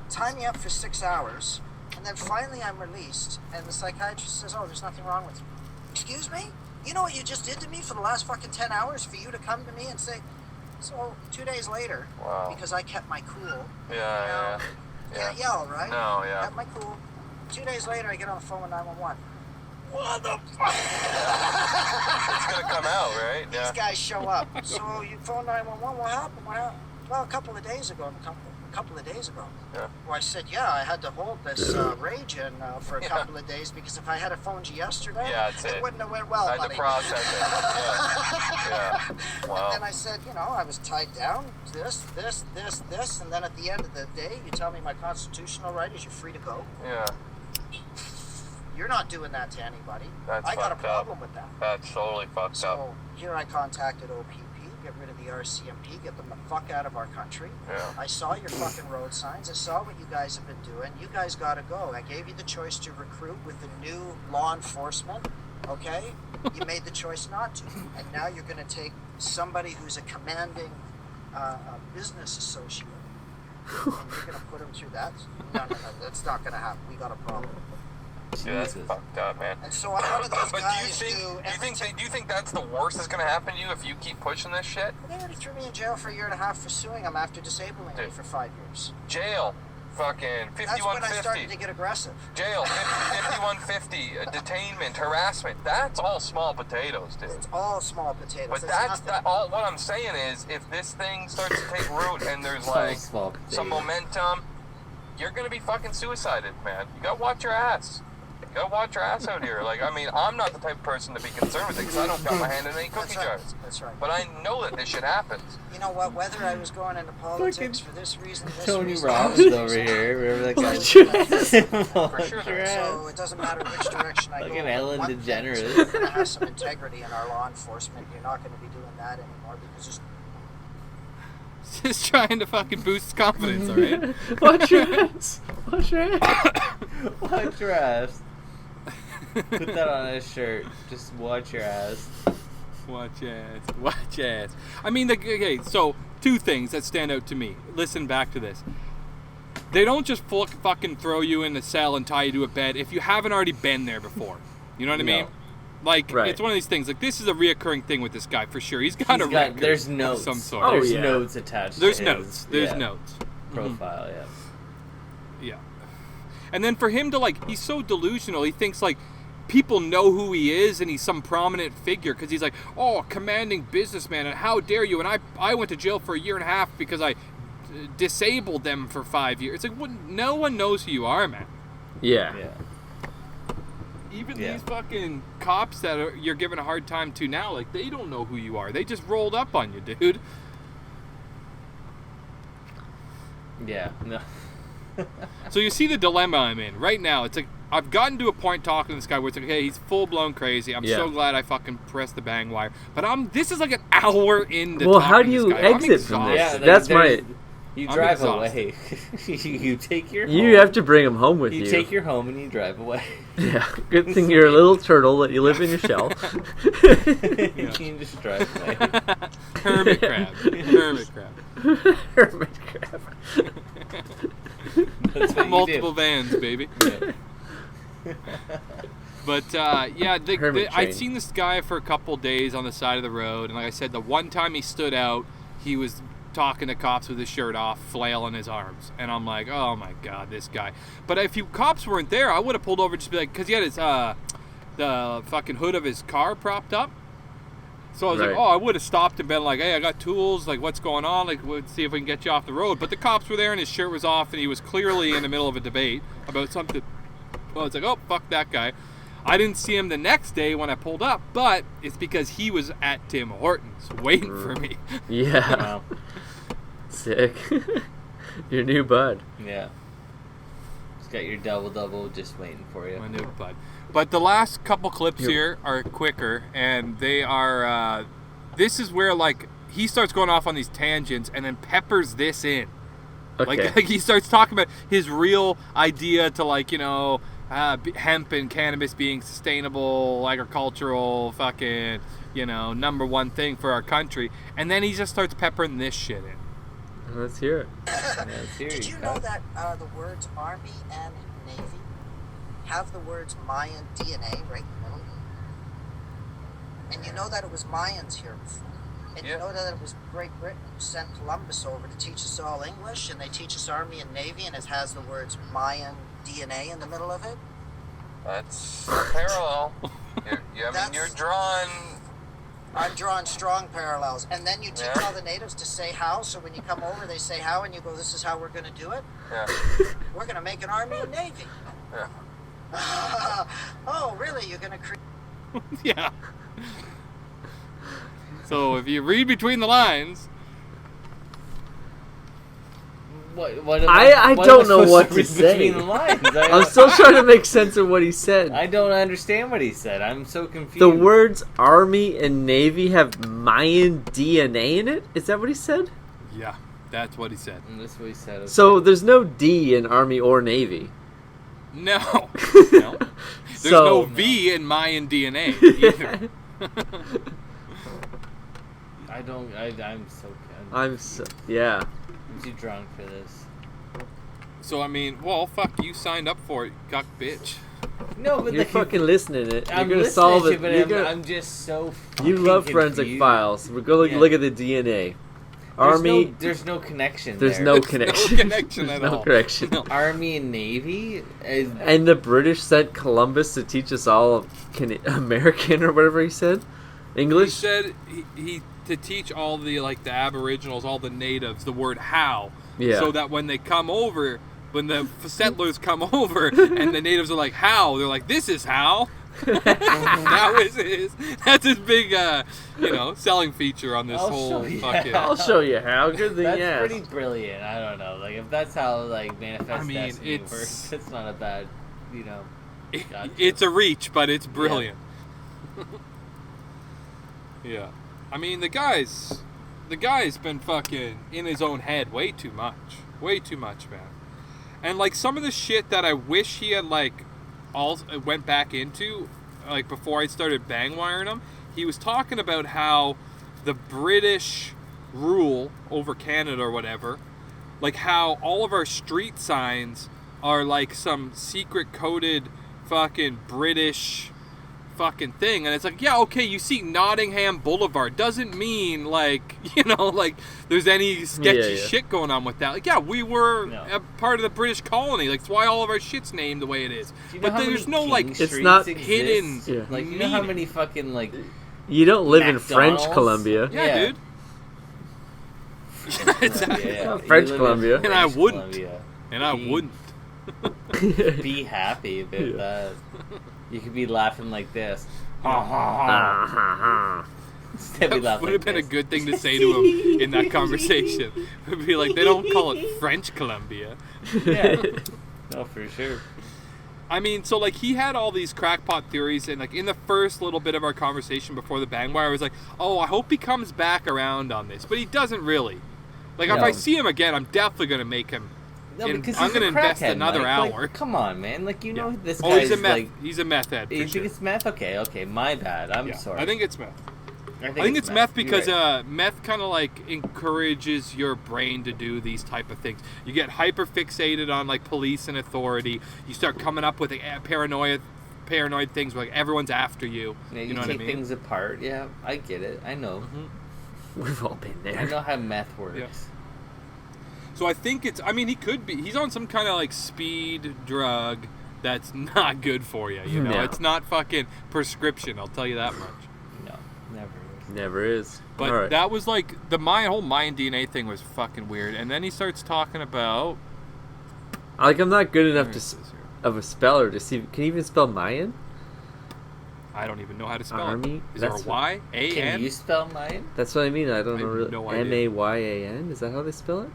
Tie me up for 6 hours. And then finally I'm released. And the psychiatrist says, oh, there's nothing wrong with me. Excuse me? You know what you just did to me for the last fucking 10 hours? For you to come to me and say... So 2 days later, Wow. because I kept my cool, Yeah. can't yell, right? No, yeah. Kept my cool. 2 days later, I get on the phone with 911. What the fuck? It's going to come out, right? These Yeah. guys show up. So you phone 911. What happened? Well, a couple of days ago. Yeah. Well, I said, yeah, I had to hold this rage in for a couple of days because if I had phoned you yesterday, Yeah, that's it. wouldn't have went well, I had buddy. to process it. Yeah. Wow. And then I said, I was tied down, this, and then at the end of the day, you tell me my constitutional right is you're free to go. Yeah. You're not doing that to anybody. That's I got a fucked problem up. with that. That's totally fucked up. So here I contacted OPP, get rid of the RCMP, get them the fuck out of our country. Yeah. I saw your fucking road signs. I saw what you guys have been doing. You guys gotta go. I gave you the choice to recruit with the new law enforcement. Okay? You made the choice not to. And now you're gonna take somebody who's a commanding business associate. And you're gonna put him through that? No, that's not gonna happen. We got a problem. Yeah, that's Jesus. fucked up, man. And so I'm one of those But guys do you who... think that's the worst that's gonna happen to you if you keep pushing this shit? They already threw me in jail for 1.5 years for suing them after disabling me Dude. for 5 years. Jail, fucking That's when I started 5150. to get aggressive. Jail, 5150, detainment, harassment. That's all small potatoes, dude. It's all small potatoes. But There's that's nothing. all. What I'm saying is, if this thing starts to take root and there's So like small some potato. momentum, you're gonna be fucking suicided, man. You gotta watch your ass. You gotta watch your ass out here. Like, I mean, I'm not the type of person to be concerned with it because I don't got my hand in any cookie That's right. jars. That's right. But I know that this shit happens. You know what? Whether I was going into politics Fucking for this reason, this Tony reason, Robbins this over reason, here. Remember that guy? Watch your For sure there is. So it doesn't matter which direction I go. Fucking Ellen One thing is DeGeneres. You're going to have some integrity in our law enforcement. You're not going to be doing that anymore because it's Just trying to fucking boost his confidence, alright? Watch your ass. Watch your ass. Watch your ass. Put that on his shirt. Just watch your ass. Watch ass. Watch ass. I mean, okay, so two things that stand out to me. Listen back to this. They don't just fucking throw you in the cell and tie you to a bed if you haven't already been there before. You know what I mean? No. Like, Right. it's one of these things. Like, this is a reoccurring thing with this guy, for sure. He's got a record There's of notes. some sort. Oh, There's yeah. notes attached. There's to notes. his, There's yeah, notes. profile. Yeah. Yeah. And then for him to, like, he's so delusional. He thinks, like, people know who he is and he's some prominent figure because he's like, oh, commanding businessman, and how dare you? And I went to jail for 1.5 years because I disabled them for 5 years. It's like, no one knows who you are, man. Yeah. Yeah. even Yeah. these fucking cops that you're giving a hard time to now, like, they don't know who you are. They just rolled up on you, dude. Yeah. No. So you see the dilemma I'm in right now. It's like I've gotten to a point talking to this guy where it's like, hey, he's full blown crazy. I'm so glad I fucking pressed the bang wire. But this is like an hour into. Well, how talking do to you this guy. I'm exit from this? Yeah, That's my. You I'm drive exhausted. away. You take your. You home, have to bring him home with you. You take your home and you drive away. Yeah. Good thing you're a little turtle that you live in your shell. You can just drive away. Hermit crab. Hermit crab. Hermit crab. That's what Multiple vans, baby. Yeah. But yeah, Hermit I'd train. seen this guy for a couple days on the side of the road, and like I said, the one time he stood out, he was talking to cops with his shirt off, flailing his arms, and I'm like, oh my god, this guy. But if you cops weren't there, I would have pulled over and just be like, because he had his the fucking hood of his car propped up. So I was like, Right. oh, I would have stopped and been like, hey, I got tools, like, what's going on? Like, let's see if we can get you off the road. But the cops were there and his shirt was off and he was clearly in the middle of a debate about something. Well, it's like, oh, fuck that guy. I didn't see him the next day when I pulled up, but it's because he was at Tim Hortons waiting for me. Yeah. Wow. Sick. Your new bud. Yeah. Just got your double just waiting for you. My new bud. But the last couple clips Yep. here are quicker, and they are, this is where, like, he starts going off on these tangents and then peppers this in. Okay. Like he starts talking about his real idea to, like, you know, hemp and cannabis being sustainable, agricultural, fucking, you know, #1 thing for our country. And then he just starts peppering this shit in. Let's hear it. Yeah, seriously. Did you know that the words Army and Navy have the words Mayan DNA right in the middle? And you know that it was Mayans here before. And you know that it was Great Britain who sent Columbus over to teach us all English, and they teach us Army and Navy, and it has the words Mayan DNA in the middle of it? That's a parallel. You're drawing. I'm drawing strong parallels. And then you teach Yeah. all the natives to say how, so when you come over, they say how, and you go, this is how we're going to do it? Yeah. We're going to make an Army and Navy. Yeah. Oh, really? You're going to create... Yeah. So if you read between the lines, What I what don't am know supposed what to read say. between the lines? I'm still trying to make sense of what he said. I don't understand what he said. I'm so confused. The words Army and Navy have Mayan DNA in it? Is that what he said? yeah, that's what he said. And that's what he said. Okay. So there's no D in Army or Navy. No. No. There's So- no V in Mayan DNA either. I don't. I'm so. Yeah. I'm too drunk for this. So, I mean, well, fuck, you signed up for it, you cuck bitch. No, but You're like, fucking listening to it. You're I'm gonna listening solve to it. but You're I'm, gonna- I'm just so. You fucking love forensic confused. files. We're going to Yeah. look at the DNA. Army. There's no connection. There's there. no There's connection. no connection There's at no all. connection. No. Army and Navy. And the British sent Columbus to teach us all American or whatever he said. He English. said he to teach all the, like, the aboriginals, all the natives, the word how. Yeah. So that when they come over, when the settlers come over and the natives are like, how? They're like, this is how. That's his big, selling feature on this I'll whole show you. fucking. I'll show you how. Good thing That's you asked. pretty brilliant. I don't know. Like if that's how like manifest I mean, destiny it's- works, it's not a bad, Gotcha. It's a reach, but it's brilliant. Yeah. I mean, the guy's been fucking in his own head way too much. Way too much, man. And, like, some of the shit that I wish he had, like, all went back into, like, before I started bang wiring him, he was talking about how the British rule over Canada or whatever, like, how all of our street signs are, like, some secret coded fucking British fucking thing. And it's like, yeah, okay, you see Nottingham Boulevard doesn't mean, like, like there's any sketchy Yeah. shit going on with that. Like, yeah, we were No. a part of the British colony. Like, it's why all of our shit's named the way it is. Do you know But how there's many no, King like, It's Streets not exist? hidden Yeah. Like you know how meaning. many fucking like You don't live in French McDonald's? Columbia. Yeah, Yeah. dude. Exactly. Yeah, French you live in Columbia. And I British wouldn't. Columbia. And I Be- wouldn't. Be happy about Yeah. that. You could be laughing like this. That would have been a good thing to say to him in that conversation. It would be like, they don't call it French Columbia. Yeah. No, for sure. I mean, so, like, he had all these crackpot theories, and, like, in the first little bit of our conversation before the bang wire, I was like, oh, I hope he comes back around on this. But he doesn't really. Like, if I see him again, I'm definitely going to make him. No, because I'm going to invest another hour. Like, come on, man. Like, you know this Oh, guy's he's a meth head, for You sure. think it's meth? Okay, my bad. I'm sorry. I think it's meth. I think it's meth because meth kind of like encourages your brain to do these type of things. You get hyper fixated on like police and authority. You start coming up with paranoid things where like everyone's after you. Yeah, you know what I mean? take things apart. Yeah, I get it. I know. Mm-hmm. We've all been there. I know how meth works. Yeah. So I think he could be. He's on some kind of like speed drug that's not good for you. You know, No. It's not fucking prescription. I'll tell you that much. No, never. Never is. But that was like my whole Mayan DNA thing was fucking weird. And then he starts talking about. Like, I'm not good enough of a speller to see. Can you even spell Mayan? I don't even know how to spell Army? it. Is there a Y? A-N? Can you spell Mayan? That's what I mean. I don't know. have Really. no idea. M-A-Y-A-N? Is that how they spell it?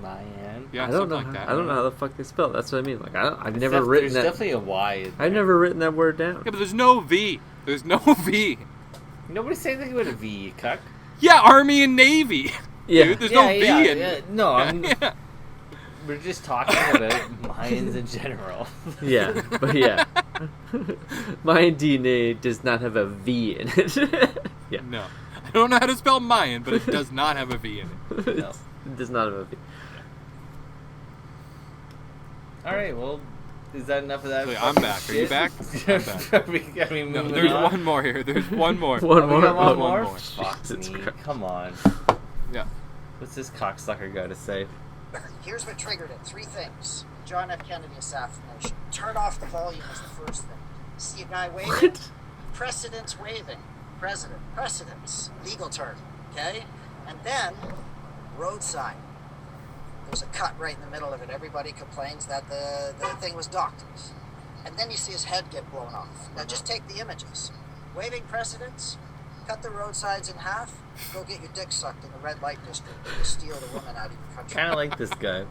Mayan. Yeah, I don't something know. like that. I don't know how the fuck they spell it. That's what I mean. Like, I've never There's written that. definitely a Y in there. I've never written that word down. Yeah, but there's no V. There's no V. Nobody's saying anything with a V, you cuck. Yeah, Army and Navy. Yeah. Dude, there's no V in it. No, Yeah. we're just talking about Mayans in general. Yeah, but yeah. Mayan DNA does not have a V in it. Yeah. No. I don't know how to spell Mayan, but it does not have a V in it. No. It does not have a V. All right, well, is that enough of that? So, I'm back. Are you shit? back? I'm back. No, moving there's on? one more here. There's one more. One Oh, we more. got one Oh, more? more. Fuck Jesus me. Christ. Come on. Yeah. What's this cocksucker got to say? Here's what triggered it. 3 things. John F. Kennedy assassination. Turn off the volume is the first thing. See a guy waving? What? Precedence waving. Precedence. Legal term. Okay? And then, road sign. There's a cut right in the middle of it. Everybody complains that the thing was doctors. And then you see his head get blown off. Now just take the images. Waving precedence, cut the road signs in half, go get your dick sucked in the red light district and steal the woman out of your country. Kind of like this guy.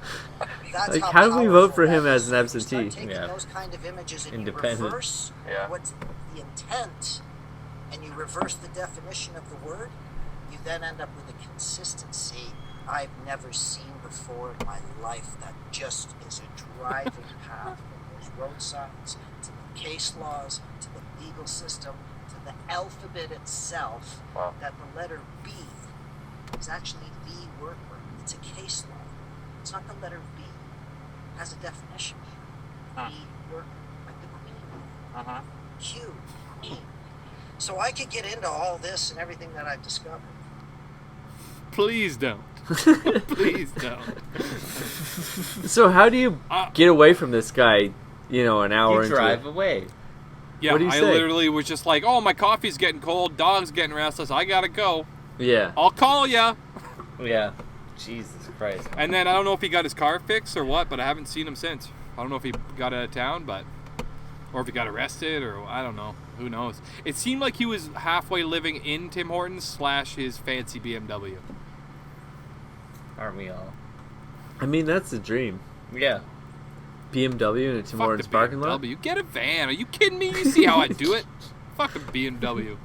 That's Like, how do we vote for powerful him that as is. an You absentee? start taking Yeah. those kind of images and Independent. you reverse Yeah. what's the intent and you reverse the definition of the word, you then end up with a consistency I've never seen before in my life that just is a driving path from those road signs to the case laws to the legal system to the alphabet itself. Wow. That the letter B is actually the word. It's a case law. It's not the letter B. It has a definition. Huh. B word, like the queen. Uh-huh. Q, queen. So I could get into all this and everything that I've discovered. Please don't. Please don't. So how do you get away from this guy, an hour You into drive it? away. Yeah, What do you I say? literally was just like, oh, my coffee's getting cold, dog's getting restless, I gotta go. Yeah. I'll call ya. Yeah. Jesus Christ. And then I don't know if he got his car fixed or what, but I haven't seen him since. I don't know if he got out of town, or if he got arrested, or I don't know. Who knows? It seemed like he was halfway living in Tim Hortons / his fancy BMW. Aren't we all? I mean, that's the dream. Yeah. BMW in a Tim Fuck Hortons the parking lot? BMW. Get a van. Are you kidding me? You see how I do it? Fuck a BMW.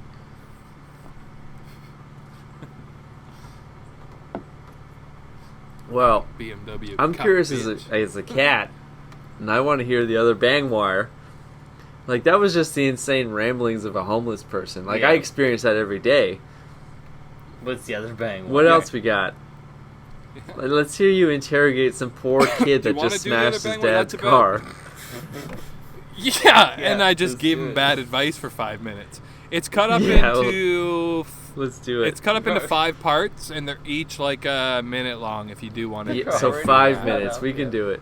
Well, BMW. I'm cuck curious bitch. as a cat, and I want to hear the other bang wire. Like, that was just the insane ramblings of a homeless person. Like, Yeah. I experience that every day. What's the other bang? What else we got? Let's hear you interrogate some poor kid Do you that wanna just do the other smashed his bang wire? dad's That's about- car. Yeah, and I just let's gave do him it. bad advice for 5 minutes. It's cut up Yeah, well- into... Let's do it. It's cut up into 5 parts, and they're each like a minute long if you do want to. Yeah, Yeah, so already 5 got minutes. it. We can Yeah. do it.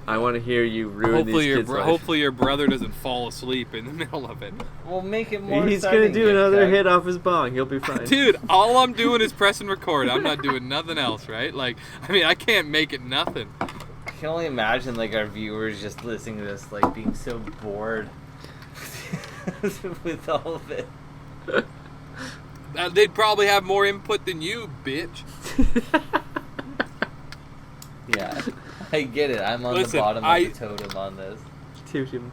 I want to hear you ruin Hopefully these kids' life. hopefully your brother doesn't fall asleep in the middle of it. We'll make it more He's exciting. gonna do you another cuck. hit off his bong. He'll be fine. Dude, all I'm doing is press and record. I'm not doing nothing else, right? Like, I mean, I can't make it nothing. can only imagine like our viewers just listening to this, like being so bored with all of it. They'd probably have more input than you, bitch. Yeah, I get it. I'm on the bottom of the totem on this. Totem.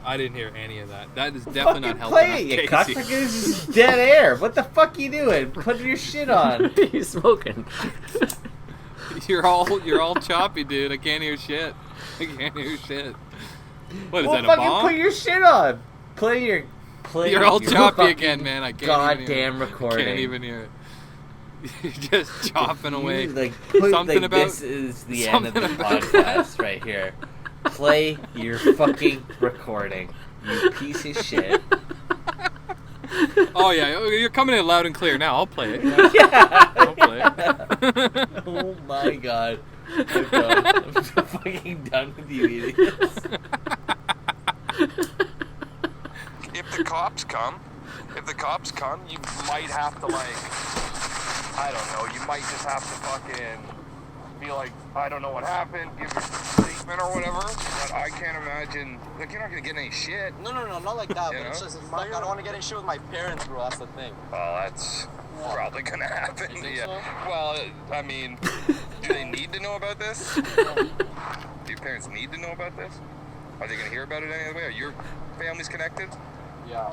I didn't hear any of that. That is definitely not helping Play us, it, you Casey. cocksucker. This is dead air. What the fuck you doing? Put your shit on. He's smoking. You're all choppy, dude. I can't hear shit. I can't hear shit. What is that, a fucking bomb? put your shit on. You're all choppy again, man. I can't even hear it. Recording. Can't even hear it. You're just chopping away. Something about this is the end of the podcast right here. Play your fucking recording, you piece of shit. Oh yeah, you're coming in loud and clear now. I'll play it. Yeah. I'll play it. Oh my god. I'm done. I'm so fucking done with you idiots. If the cops come, you might have to, like, I don't know, you might just have to fucking be like, I don't know what happened, give your statement or whatever, but I can't imagine, like, you're not gonna get any shit. No, not like that, You but it's know? just, fuck, I don't want to get in shit with my parents, bro, that's the thing. Well, that's probably gonna happen. You think Yeah. so? Well, I mean, do they need to know about this? Do your parents need to know about this? Are they gonna hear about it any other way? Are your families connected? Yeah.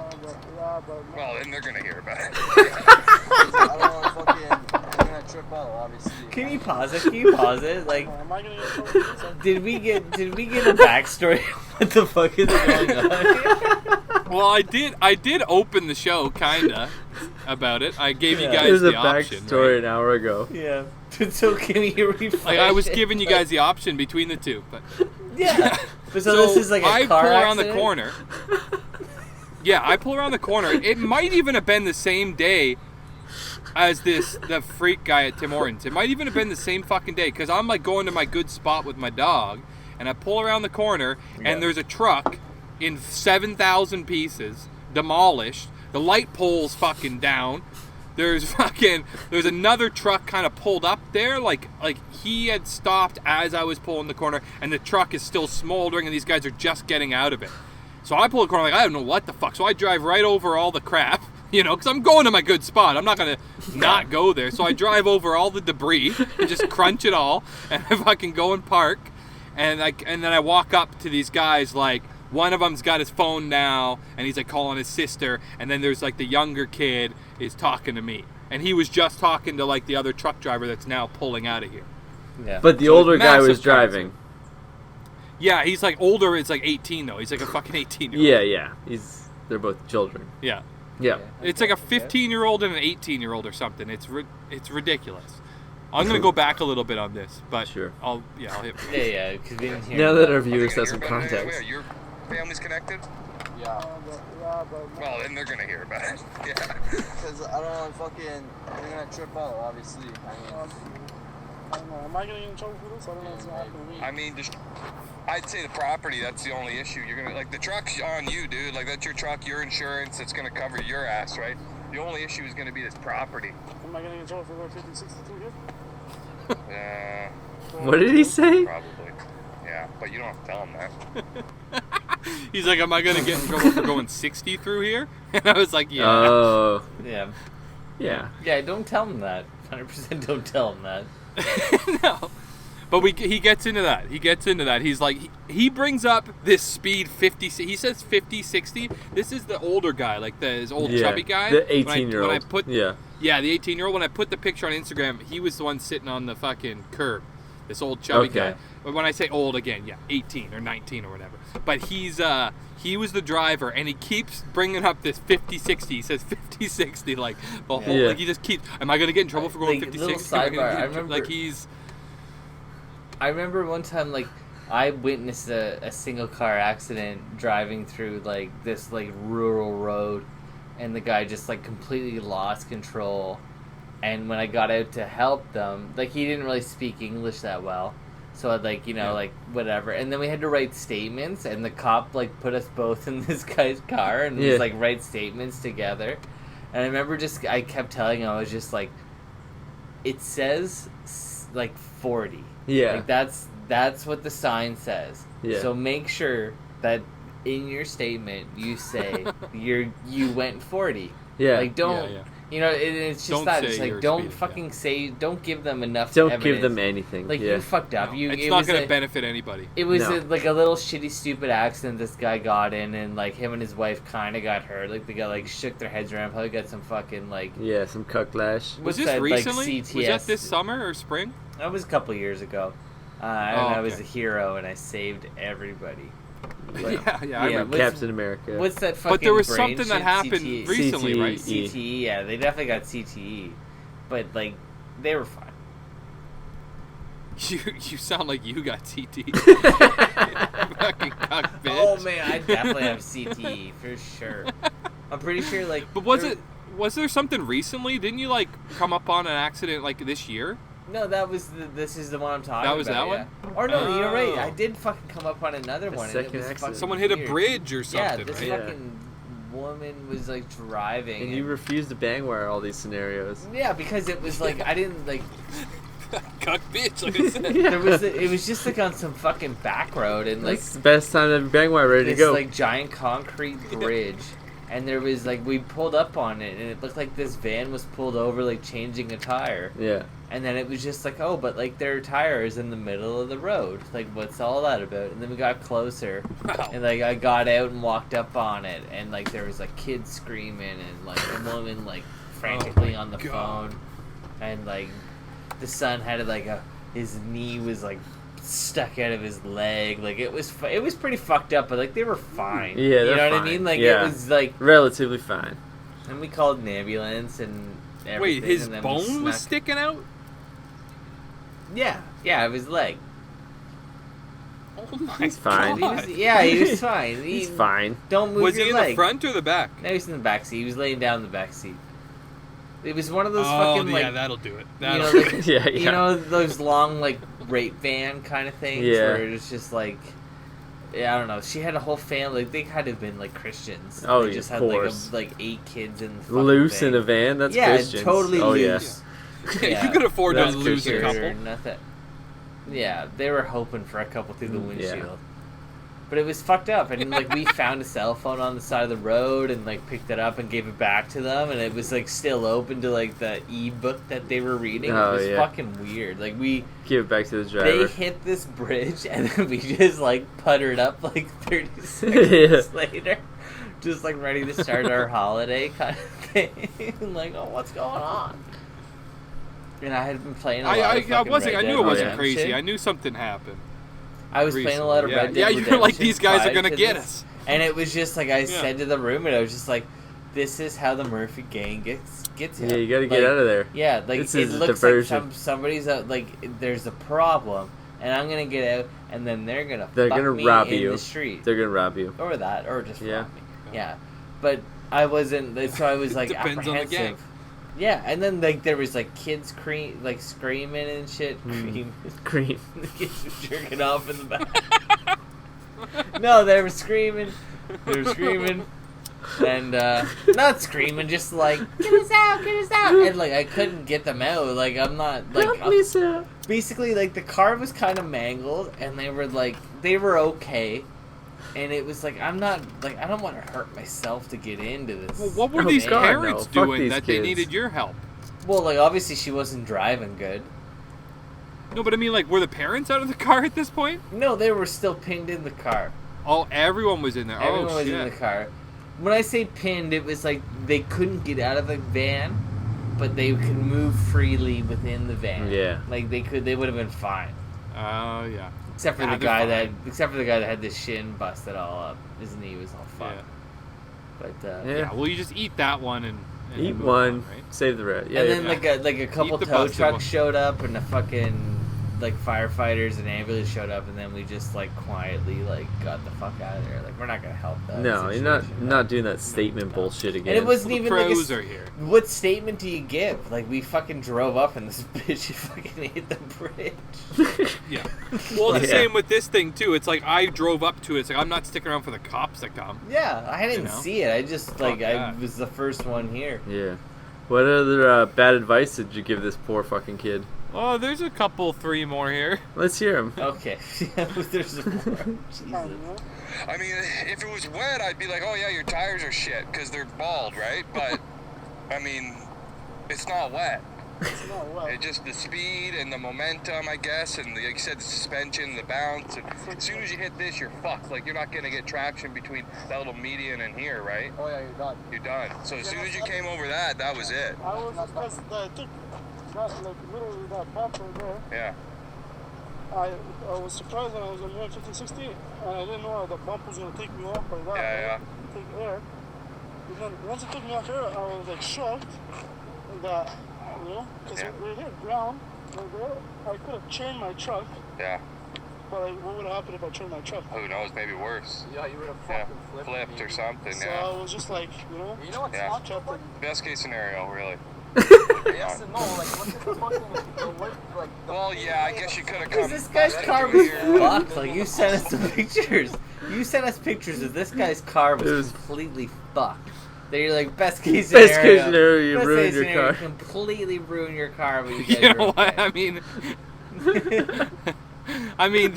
Well, then they're gonna hear about it. I don't want to fucking, I'm gonna trip out, obviously. Can you pause it? Like, Am I gonna get in trouble for this? did we get a backstory? What the fuck is going on? Well, I did open the show kinda about it. I gave you guys There's the a option. backstory Right? an hour ago. Yeah. So can you refresh Like I was it? giving you guys the option between the two, but Yeah. But so this is like a I car pull around accident? the corner. Yeah, I pull around the corner. It might even have been the same day as the freak guy at Tim Hortons. It might even have been the same fucking day because I'm like going to my good spot with my dog, and I pull around the corner, and there's a truck in 7,000 pieces, demolished. The light pole's fucking down. There's another truck kind of pulled up there, like he had stopped as I was pulling the corner, and the truck is still smoldering, and these guys are just getting out of it. So I pull the corner, like, I don't know what the fuck. So I drive right over all the crap, because I'm going to my good spot. I'm not going to not go there. So I drive over all the debris and just crunch it all, and I fucking go and park. And then I walk up to these guys, like, one of them's got his phone now, and he's, like, calling his sister. And then there's, like, the younger kid is talking to me. And he was just talking to, like, the other truck driver that's now pulling out of here. Yeah. But the So older guy massive was driving. Yeah, he's, like, older. It's, like, 18, though. He's, like, a fucking 18-year-old. Yeah. They're both children. Yeah. Yeah. It's like a 15-year-old and an 18-year-old or something. It's ridiculous. I'm gonna go back a little bit on this, but Sure. I'll hit. Yeah, because we didn't hear. Now that our Are they viewers gonna have hear some about it anyway? context. Are your families connected? Yeah. Well, then they're gonna hear about it. Yeah. Because I don't want to fucking, I'm gonna trip out, obviously. I don't know. Am I gonna get in trouble for this? I don't know what's gonna happen to me. I mean, I'd say the property, that's the only issue. You're gonna, like, the truck's on you, dude. Like, that's your truck, your insurance, it's gonna cover your ass, right? The only issue is gonna be this property. Am I gonna get in trouble for going 50, 62 here? What did he say? Probably. Yeah, but you don't have to tell him that. He's like, "Am I gonna get in trouble for going 60 through here?" And I was like, "Yeah." Oh. Yeah. Yeah. Yeah, don't tell him that. 100% don't tell him that. No. But he gets into that. He's like, he brings up this speed 50. He says 50, 60. This is the older guy, like his old chubby guy. The 18-year-old. Yeah, the 18-year-old. When I put the picture on Instagram, he was the one sitting on the fucking curb. This old chubby guy. But when I say old again, yeah, 18 or 19 or whatever. But he was the driver, and he keeps bringing up this 50, 60. He says 50, 60, like the whole. Yeah. Like he just keeps. Am I gonna get in trouble for going Like, 50, little 60? sidebar, I remember- Like he's. I remember one time, like, I witnessed a single car accident driving through, like, this, like, rural road, and the guy just, like, completely lost control. And when I got out to help them, like, he didn't really speak English that well. So I'd, like, like, whatever. And then we had to write statements, and the cop, like, put us both in this guy's car and was, like, write statements together. And I remember I kept telling him, I was just like, it says like 40. Yeah. Like that's what the sign says. Yeah. So make sure that in your statement you say you went 40. Yeah. Like don't. Yeah. You know, it's just Don't that. say It's like, you're don't speeding, fucking say, don't give them enough Don't evidence. give them anything. Like, yeah. you fucked up. No, You, it's it not was going to a- benefit anybody. It was No. like a little shitty, stupid accident this guy got in, and like him and his wife kind of got hurt. Like they got like shook their heads around, probably got some fucking like. Yeah, some cucklash. Was what's this that, like, recently? Was CTS? that this summer or spring? That was a couple years ago. And Oh, I was okay. a hero, and I saved everybody. Yeah, I Yeah, remember. what's- Captain America. What's that fucking? But there was brain something that shit? happened CTE. recently, right? CTE. CTE, yeah, they definitely got CTE, but like they were fine. You sound like you got CT. Fucking cuck bitch. Oh man, I definitely have CTE for sure. I'm pretty sure, like. But was there something recently? Didn't you like come up on an accident like this year? No, that was this is the one I'm talking about. That was that yeah. one? Or no, you're right. Oh. I did fucking come up on another The one. second and it was accident. fucking Someone hit a weird. bridge or Yeah, something, this right? Yeah. fucking woman was like driving. And you refuse to bang wire all these scenarios. yeah, because it was like I didn't like. Cuck bitch, like I said. There was it was just like on some fucking back road and like That's the best time to have your bang wire ready to this go. like giant concrete bridge. And there was like we pulled up on it, and it looked like this van was pulled over, like changing a tire. yeah. And then it was just like, oh, but like their tire is in the middle of the road. Like, what's all that about? And then we got closer, Wow. and like I got out and walked up on it, and like there was like kids screaming, and like a woman like frantically Oh my on the God. phone, and like the son had like his knee was like stuck out of his leg. Like it was pretty fucked up, but like they were fine. Yeah, you they're know what I fine. mean? Like Yeah. it was like, Relatively fine. and we called an ambulance and everything. Wait, his and then we bone was snuck- sticking out? Yeah, it was his leg. Oh my He's fine. God. He was fine. He's fine. Don't move Was your he in leg. the front or the back? No, he was in the back seat. He was laying down in the back seat. It was one of those Oh, fucking yeah, like that'll do it. you That'll know, do like, it. Yeah, you yeah. know those long like rape van kind of things Yeah. where it's just like, yeah, I don't know. She had a whole family. Like, they had to have been like Christians. Oh, they yeah, just of had course. like 8 kids in the fucking Loose thing. in a van? That's yeah, Christians. totally oh, loose. Yeah, you could afford to That's lose a Christian. couple. Nothing. Yeah, they were hoping for a couple through the Mm, yeah. windshield. But it was fucked up, and like we found a cell phone on the side of the road and like picked it up and gave it back to them, and it was like still open to like the e-book that they were reading. Oh, it was yeah. fucking weird. Like Yeah. Give it back to the they driver. hit this bridge, and then we just like puttered up like 30 seconds later, just like ready to start our holiday kind of thing. Like, oh, what's going on? And I had been playing a lot of I fucking wasn't. Red I knew Dead it wasn't Redemption. crazy. I knew something happened. I was playing a lot of recently. Red Yeah, Dead you're Redemption. like, these guys are prior gonna to get this. us. And it was just like I Yeah. said to the roommate, I was just like, "This is how the Murphy gang gets Yeah, you gotta Like, get out of there. Yeah, like This it is a looks diversion. like somebody's out. Like there's a problem, and I'm gonna get out, and then they're gonna They're fuck gonna me rob in you. the street, They're gonna rob you. or that, or just Yeah. rob me. Yeah, but I wasn't. So I was like Depends on the gang. apprehensive. Yeah, and then like there was like kids screaming and shit. Cream. The kids were jerking off in the back. No, they were screaming. They were screaming. And, not screaming, just like, get us out, get us out. And, like, I couldn't get them out. Like, I'm not, like, Help me, sir. basically, like, the car was kind of mangled, and they were, like, they were okay. And it was like, I'm not, like, I don't want to hurt myself to get into this. Well, what were Oh, these God, parents no. Fuck doing these that they kids. needed your help? Well, like, obviously she wasn't driving good. No, but I mean, like, were the parents out of the car at this point? No, they were still pinned in the car. Oh, everyone was in there. Everyone oh, was shit. in the car. When I say pinned, it was like they couldn't get out of the van, but they could move freely within the van. Yeah. Like they would have been fine. Oh, yeah. Except for Yeah, the they're guy fine. that had his shin busted all up. His knee was all fucked. Yeah. But Yeah. Yeah, well, you just eat that one and Eat move one, on, right? save the rest. Yeah, and yeah. then like a couple Eat the tow busted trucks one. showed up, and a fucking like firefighters and ambulance showed up, and then we just like quietly like got the fuck out of there. Like we're not gonna help that. No, you're not situation. not doing that statement bullshit again. And it wasn't Well, the even like pros are here. what statement do you give? Like we fucking drove up and this bitch fucking hit the bridge. Yeah. Well, the Yeah. same with this thing, too. It's like I drove up to it. It's like I'm not sticking around for the cops to come. Yeah, I didn't You know? see it. I just like I that. was the first one here. Yeah. What other bad advice did you give this poor fucking kid? Oh, there's a couple, 3 more here. Let's hear him. Okay. There's more. Jesus. I mean, if it was wet, I'd be like, oh yeah, your tires are shit because they're bald, right? But I mean, it's not wet. It's not well. It's just the speed and the momentum, I guess, and like you said, the suspension, the bounce. And as soon as you hit this, you're fucked. Like, you're not gonna get traction between that little median and here, right? Oh yeah, you're done. You're done. So as soon as you came over that, that was it. I was because I took that like literally that bump right there. Yeah. I was surprised when I was on 50-60 and I didn't know the bump was gonna take me off like that. Yeah, Take air. And then once it took me off air, I was like shocked that because we hit ground right there. I could have chained my truck. Yeah. But like, what would have happened if I chained my truck? Who knows? Maybe worse. Yeah, you would have Yeah. fucking Flipped or something. So Yeah. I was just like, You know what's Yeah. not so funny? Best case scenario, really. Yes and no. Like, look at the fucking like. Well, yeah, I guess you could have Because come. this guy's right car through was here. fucked. Like, you sent us the pictures. You sent us pictures of this guy's car was completely fucked. That you're like, best case scenario. Best case scenario, you best ruined case your scenario, car. completely ruin your car, but you guys You are know what? okay. I mean,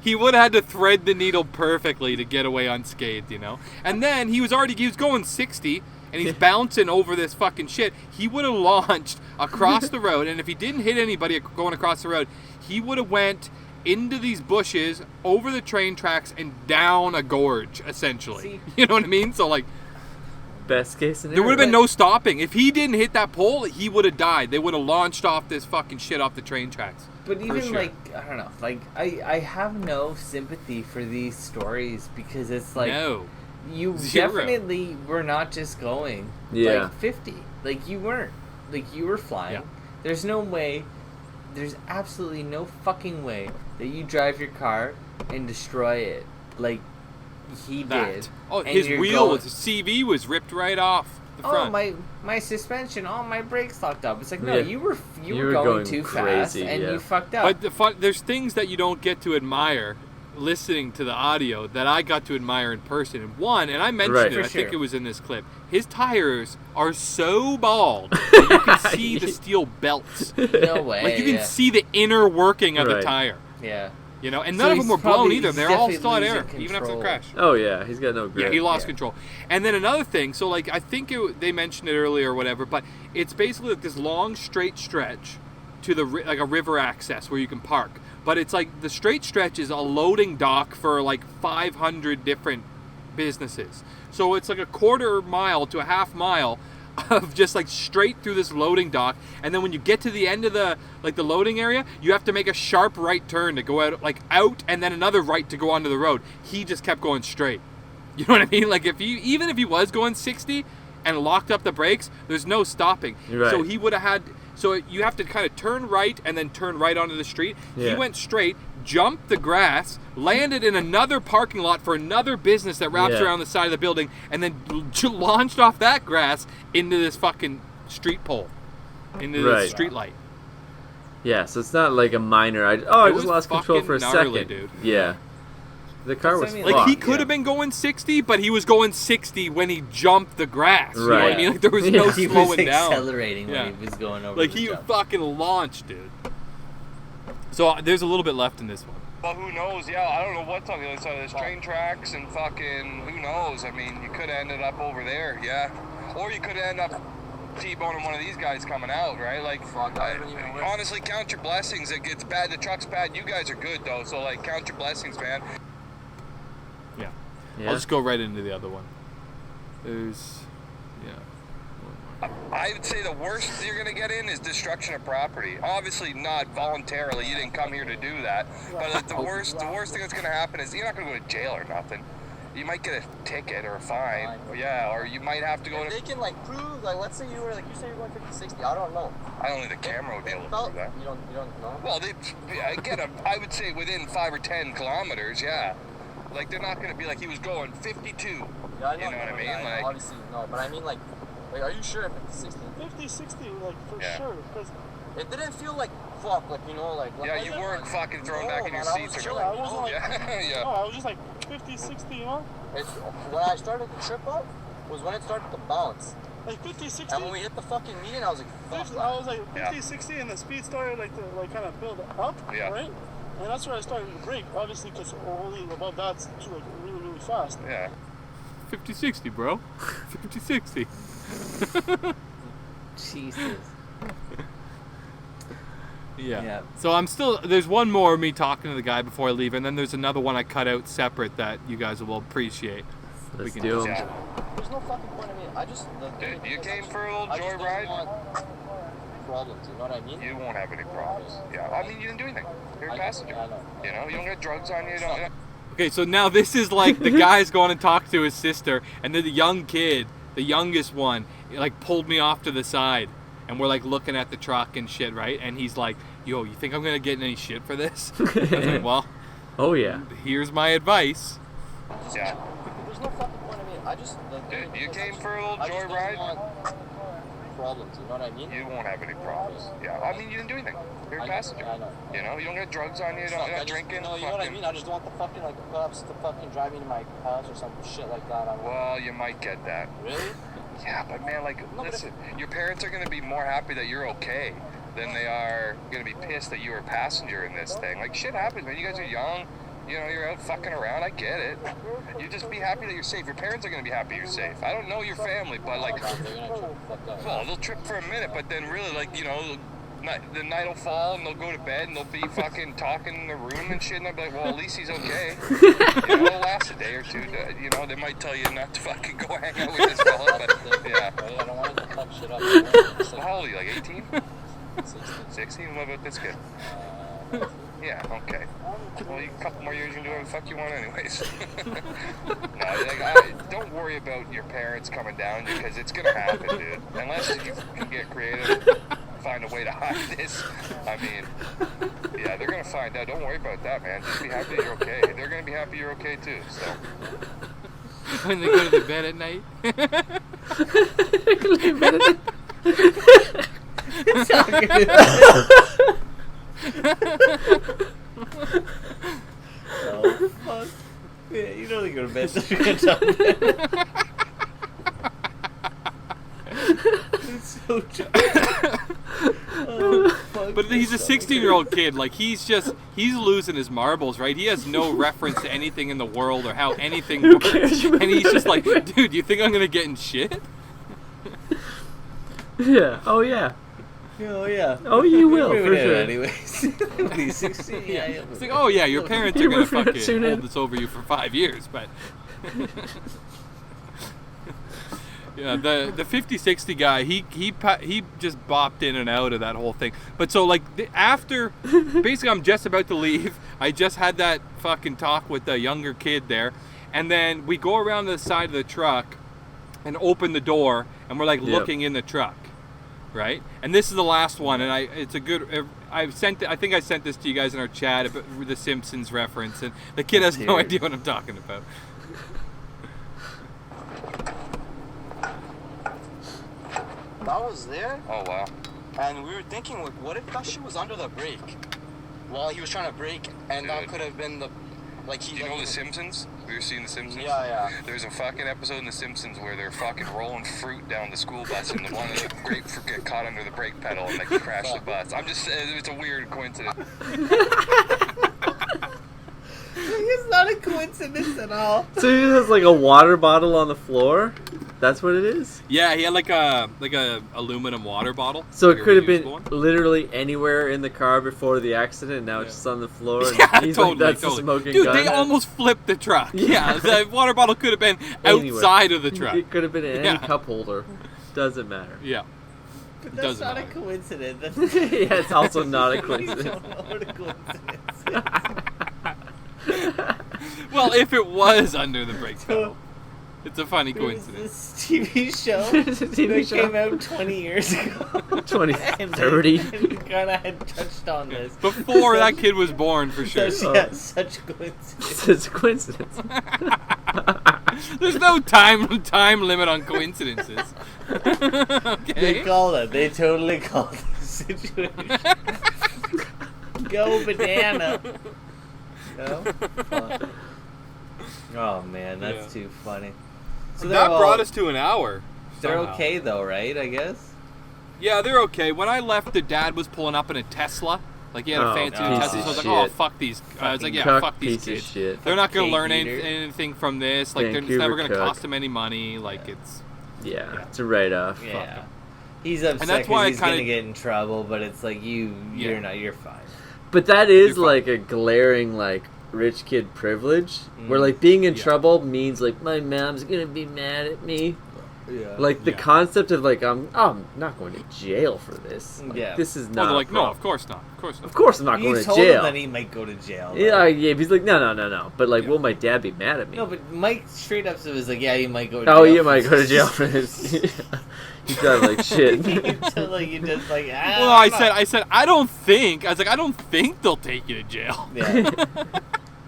he would have had to thread the needle perfectly to get away unscathed, you know? And then he was going 60, and he's bouncing over this fucking shit. He would have launched across the road, and if he didn't hit anybody going across the road, he would have went into these bushes, over the train tracks, and down a gorge, essentially. See? You know what I mean? So, like, Best case scenario. there would have been no stopping. If he didn't hit that pole, he would have died. They would have launched off this fucking shit off the train tracks. But even sure. like, I don't know, like I have no sympathy for these stories because it's like No. you Zero. definitely were not just going Yeah. like 50. Like you weren't. Like you were flying. Yeah. There's no way. There's absolutely no fucking way that you drive your car and destroy it like he did. Oh, And his you're wheel, going, his CV was ripped right off the front. Oh, my suspension, all my brakes locked up. It's like, no, Yeah. you were You were were going going too crazy, fast and yeah. you fucked up. But there's things that you don't get to admire listening to the audio that I got to admire in person. And one, and I mentioned Right. it, For I think sure. it was in this clip, his tires are so bald that you can see the steel belts. No way. Like, you can yeah. see the inner working of the Right. tire. Yeah. You know, and So none of them he's were blown probably- either. he's They're all definitely still at air, losing even after the control. crash. Oh yeah, he's got no grip. Yeah, he lost Yeah. control. And then another thing, so like I think they mentioned it earlier or whatever, but it's basically like this long straight stretch to the like a river access where you can park. But it's like the straight stretch is a loading dock for like 500 different businesses. So it's like a quarter mile to a half mile of just like straight through this loading dock, and then when you get to the end of the loading area, you have to make a sharp right turn to go out and then another right to go onto the road. He just kept going straight. You know what I mean? Like even if he was going 60 and locked up the brakes, there's no stopping. Right. So he would have had. So you have to kind of turn right and then turn right onto the street. Yeah. He went straight, jumped the grass, landed in another parking lot for another business that wraps Yeah. around the side of the building, and then launched off that grass into this fucking street pole, into Right. this street light. Yeah, so it's not like a minor. I It just was lost control for a fucking gnarly, second. dude. Yeah. The car That's was what I mean, Like he fucked, could yeah. have been going 60, but he was going 60 when he jumped the grass. You know what I Right. mean? Like there was no he slowing was down. accelerating Yeah. when he was going over Like the he jump. fucking launched, dude. So there's a little bit left in this one. Well, who knows? Yeah, I don't know what's on the other side of this train tracks and fucking who knows? I mean, you could have ended up over there, yeah. Or you could have ended up T-boning one of these guys coming out, right? Like, Fuck, I haven't even wished. honestly, count your blessings. It gets bad. The truck's bad. You guys are good, though. So, like, count your blessings, man. Yeah. Yeah. I'll just go right into the other one. There's, yeah. I would say the worst you're going to get in is destruction of property. Obviously not voluntarily. You didn't come here to do that. But like, the worst thing that's going to happen is you're not going to go to jail or nothing. You might get a ticket or a fine. Yeah, or you might have to go If to... they can like prove, like let's say you were like you say you're going 50-60, I don't know. I don't think the camera would be able to Felt- prove that. You don't know. Well, I would say within 5 or 10 kilometers, yeah. Like, they're not going to be like he was going 52. Yeah, I know, You know what I mean? Yeah, Like- obviously no, but I mean like are you sure if it's 60? 50-60, like for Yeah. sure. Because It didn't feel like fuck, like you know, like Yeah, you weren't fucking thrown back in your seats or chilling. I wasn't like, Yeah. no, I was just like 50-60, you know? It's when I started to trip up was when it started to bounce. like 50, 60. And when we hit the fucking median, I was like, fuck. 50, I was like 50, 60, and the speed started like to like kind of build up, right? And that's where I started to brake, obviously, because only above that's like really, really fast. Yeah. 50-60, bro. 50-60. Jesus. Yeah. So I'm still. There's one more of me talking to the guy before I leave, and then there's another one I cut out separate that you guys will appreciate. Let's do it. There's no fucking point in me. I just. Dude, you came for a little I just don't joyride? want problems, you know what I mean? You won't have any problems. Yeah, I mean, you didn't do anything. You're a passenger. I know. You know, you don't get drugs on you. You don't. Okay, so now this is like the guy's going to talk to his sister, and then the young kid, the youngest one, like pulled me off to the side, and we're like looking at the truck and shit, right? And he's like, "Yo, you think I'm gonna get any shit for this?" I was like, "Well, oh yeah. Here's my advice." Yeah. There's no fucking point in me. I just. Dude, you came for a little I just don't joyride? want problems, you know what I mean? You won't have any problems. Yeah, I mean, you didn't do anything. You're a passenger. I know. You know, you don't get drugs on you. You're not drinking. No, you know what I mean? I just don't want the fucking, like, cops to fucking drive me to my house or some shit like that. Well, you might get that. Really? Yeah, but man, like, listen, your parents are going to be more happy that you're okay than they are going to be pissed that you were a passenger in this thing. Like, shit happens, man. You guys are young. You know, you're out fucking around. I get it. You just be happy that you're safe. Your parents are going to be happy you're safe. I don't know your family, but, like, well, they'll trip for a minute, but then really, like, you know, the night will fall and they'll go to bed and they'll be fucking talking in the room and shit, and I'll be like, well, at least he's okay. You know, it'll last a day or two. You know, they might tell you not to fucking go hang out with this fella, but yeah. I don't want to fuck shit up. Well, how old are you, like 18? 16? What about this kid? Yeah, okay. Well, a couple more years you can do whatever the fuck you want anyways. No, like, don't worry about your parents coming down because it's going to happen, dude. Unless you can get creative, find a way to hide this. I mean, yeah, they're going to find out. Don't worry about that, man. Just be happy that you're okay. They're going to be happy you're okay, too, so. When they go to the bed at night. It's not good. Oh, fuck. Yeah, you know they go to bed. So you can't talk about it. It's so true. Oh, fuck. But he's a 16-year-old kid. Like, he's losing his marbles, right? He has no reference to anything in the world or how anything works. And he's just like, dude, you think I'm going to get in shit? Yeah. Oh, yeah. Oh, yeah. Oh, you will, for sure. Anyways. He's 16. Yeah. It's like, oh, yeah, your parents are going to fucking tune in. hold this over you for 5 years, but... Yeah, the 50-60 guy, he just bopped in and out of that whole thing. But so, like, after, basically I'm just about to leave. I just had that fucking talk with the younger kid there. And then we go around the side of the truck and open the door, and we're, like, looking in the truck, right? And this is the last one, and it's a good... I think I sent this to you guys in our chat about the Simpsons reference, and the kid has no idea what I'm talking about. That was there, Oh, wow. and we were thinking, like, what if that shit was under the brake while he was trying to brake, and that Dude. could have been the, like, he. Do you know The Simpsons? Have you ever seen The Simpsons? Yeah. There's a fucking episode in The Simpsons where they're fucking rolling fruit down the school bus and the one of the grapefruit get caught under the brake pedal and they crash the bus. I'm just saying, it's a weird coincidence. It's not a coincidence at all. So he has like a water bottle on the floor. That's what it is. Yeah, he had like a aluminum water bottle. So like it a could have been reusable one. literally anywhere in the car before the accident. Now it's just on the floor. And Yeah, he's totally, like, that's totally. a smoking Dude, gun. they almost flipped the truck. Yeah, the water bottle could have been Anywhere. outside of the truck. It could have been in any Yeah. cup holder. Doesn't matter. Yeah. But It that's doesn't not matter. a coincidence. That's Yeah, it's also not a You coincidence. don't know what a coincidence is. Oh, Well, if it was under the brake pedal, it's a funny There was coincidence. this TV show TV that show. came out 20 years ago. 20, And 30. we kind of had touched on this. Before that kid was born, for sure. Such a coincidence. It's a coincidence. There's no time limit on coincidences. They Okay. called it. They totally called the situation. Go banana. No? Fuck. Oh man, that's too funny. So they're That all- brought us to an hour. They're somehow. okay though, right? I guess. Yeah, they're okay. When I left, the dad was pulling up in a Tesla. Like, he had a fancy piece Tesla. of So I was like, shit. oh, fuck these. I was like, yeah, Cuck fuck these piece of kids. shit. They're not going to Cake learn eater. anything from this. Like, it's Vancouver never going to cuck. cost them any money. Like, it's... Yeah, it's a write-off. Yeah. He's upset that's why I because he's kinda- gonna get in trouble, but it's like you're fine. But that is You're like a glaring like rich kid privilege, where Mm. like being in Yeah. trouble means like my mom's gonna be mad at me. Yeah. Like the Yeah. concept of like I'm not going to jail for this. Like, Yeah. this is Well, not. they're a like, no, problem. of course not. Of course not. Of course I'm not You going to told jail. him that he might go to jail. though. Yeah, yeah. He's like, no. But like, Yeah. will my dad be mad at me? No, but Mike straight up was like, yeah, you might go to Oh, jail. you might go to jail for this. You sound like shit. So, like, you just like, Well, I said, I don't think they'll take you to jail. Yeah.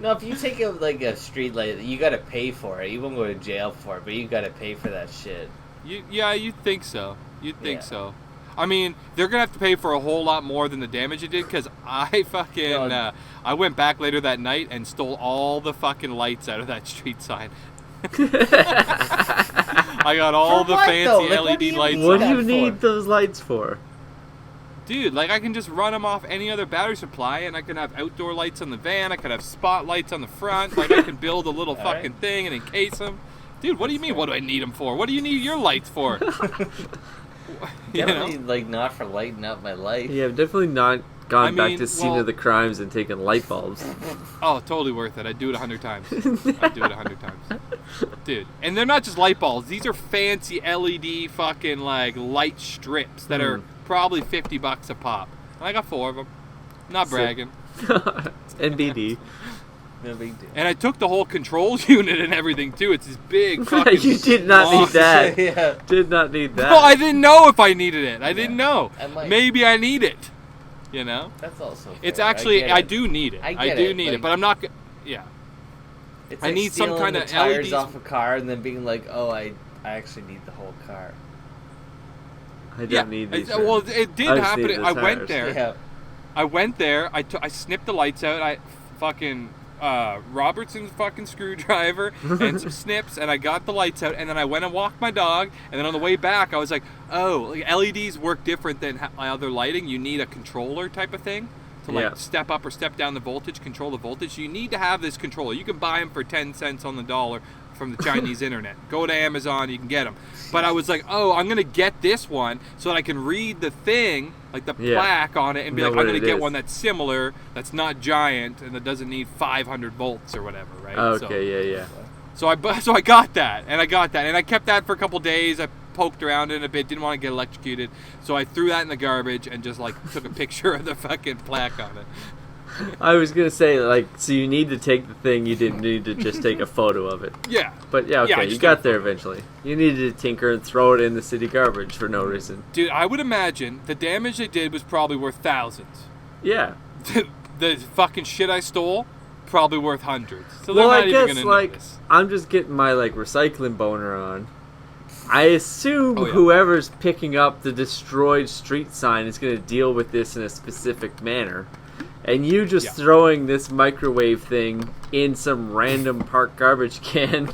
No, if you take a street light, you gotta pay for it. You won't go to jail for it, but you gotta pay for that shit. You'd think so. You'd think Yeah. so. I mean, they're gonna have to pay for a whole lot more than the damage it did, because I fucking I went back later that night and stole all the fucking lights out of that street sign. I got all For the what, fancy though? Like, what do LED you lights. need What do that you for? need those lights for? Dude, like, I can just run them off any other battery supply, and I can have outdoor lights on the van. I could have spotlights on the front. Like, I can build a little All right. fucking thing and encase them. Dude, what do you mean? What do I need them for? What do you need your lights for? You know? Definitely, like, not for lighting up my life. Yeah, I've definitely not gone I back mean, to scene well- of the crimes and taken light bulbs. Oh, totally worth it. I'd do it 100 times. I'd do it 100 times. Dude. And they're not just light bulbs. These are fancy LED fucking, like, light strips that are probably $50 a pop. And I got 4 of them. Not Sick. bragging. NBD. No big deal. And I took the whole controls unit and everything, too. It's this big fucking... You did not need long- that. Yeah. Did not need that. No, I didn't know if I needed it. I didn't know. I might. Maybe I need it. You know? That's also fair. It's actually... I get it. do need it. I I get do it, need like- it. But I'm not... Yeah. It's I like need some stealing kinda the tires LEDs. off a car and then being like, oh, I actually need the whole car. I don't Yeah. need these. Well, rims. it did I just happen. need the I went tires. there. Yeah. I went there. I snipped the lights out. I fucking Robertson's fucking screwdriver and some snips, and I got the lights out. And then I went and walked my dog. And then on the way back, I was like, oh, like LEDs work different than other lighting. You need a controller type of thing to like Yeah. step up or step down the voltage, control the voltage. You need to have this controller. You can buy them for 10 cents on the dollar from the Chinese internet. Go to Amazon, you can get them. But I was like, oh, I'm gonna get this one so that I can read the thing, like the Yeah. plaque on it, and be Know like, what I'm gonna it get is. one that's similar, that's not giant, and that doesn't need 500 volts or whatever, right? Okay, yeah. So I got that, and I kept that for a couple days. I poked around in it a bit, didn't want to get electrocuted, so I threw that in the garbage and just like took a picture of the fucking plaque on it. I was gonna say, like, so you need to take the thing, you didn't need to just take a photo of it. Yeah. But yeah, Yeah, I okay, you just got took a there photo. eventually. You needed to tinker and throw it in the city garbage for no reason. Dude, I would imagine the damage they did was probably worth thousands. Yeah. The fucking shit I stole, probably worth hundreds. So they're Well, not I even guess, gonna like, notice. I'm just getting my, like, recycling boner on. I assume Oh, yeah. whoever's picking up the destroyed street sign is going to deal with this in a specific manner. And you just Yeah. throwing this microwave thing in some random park garbage can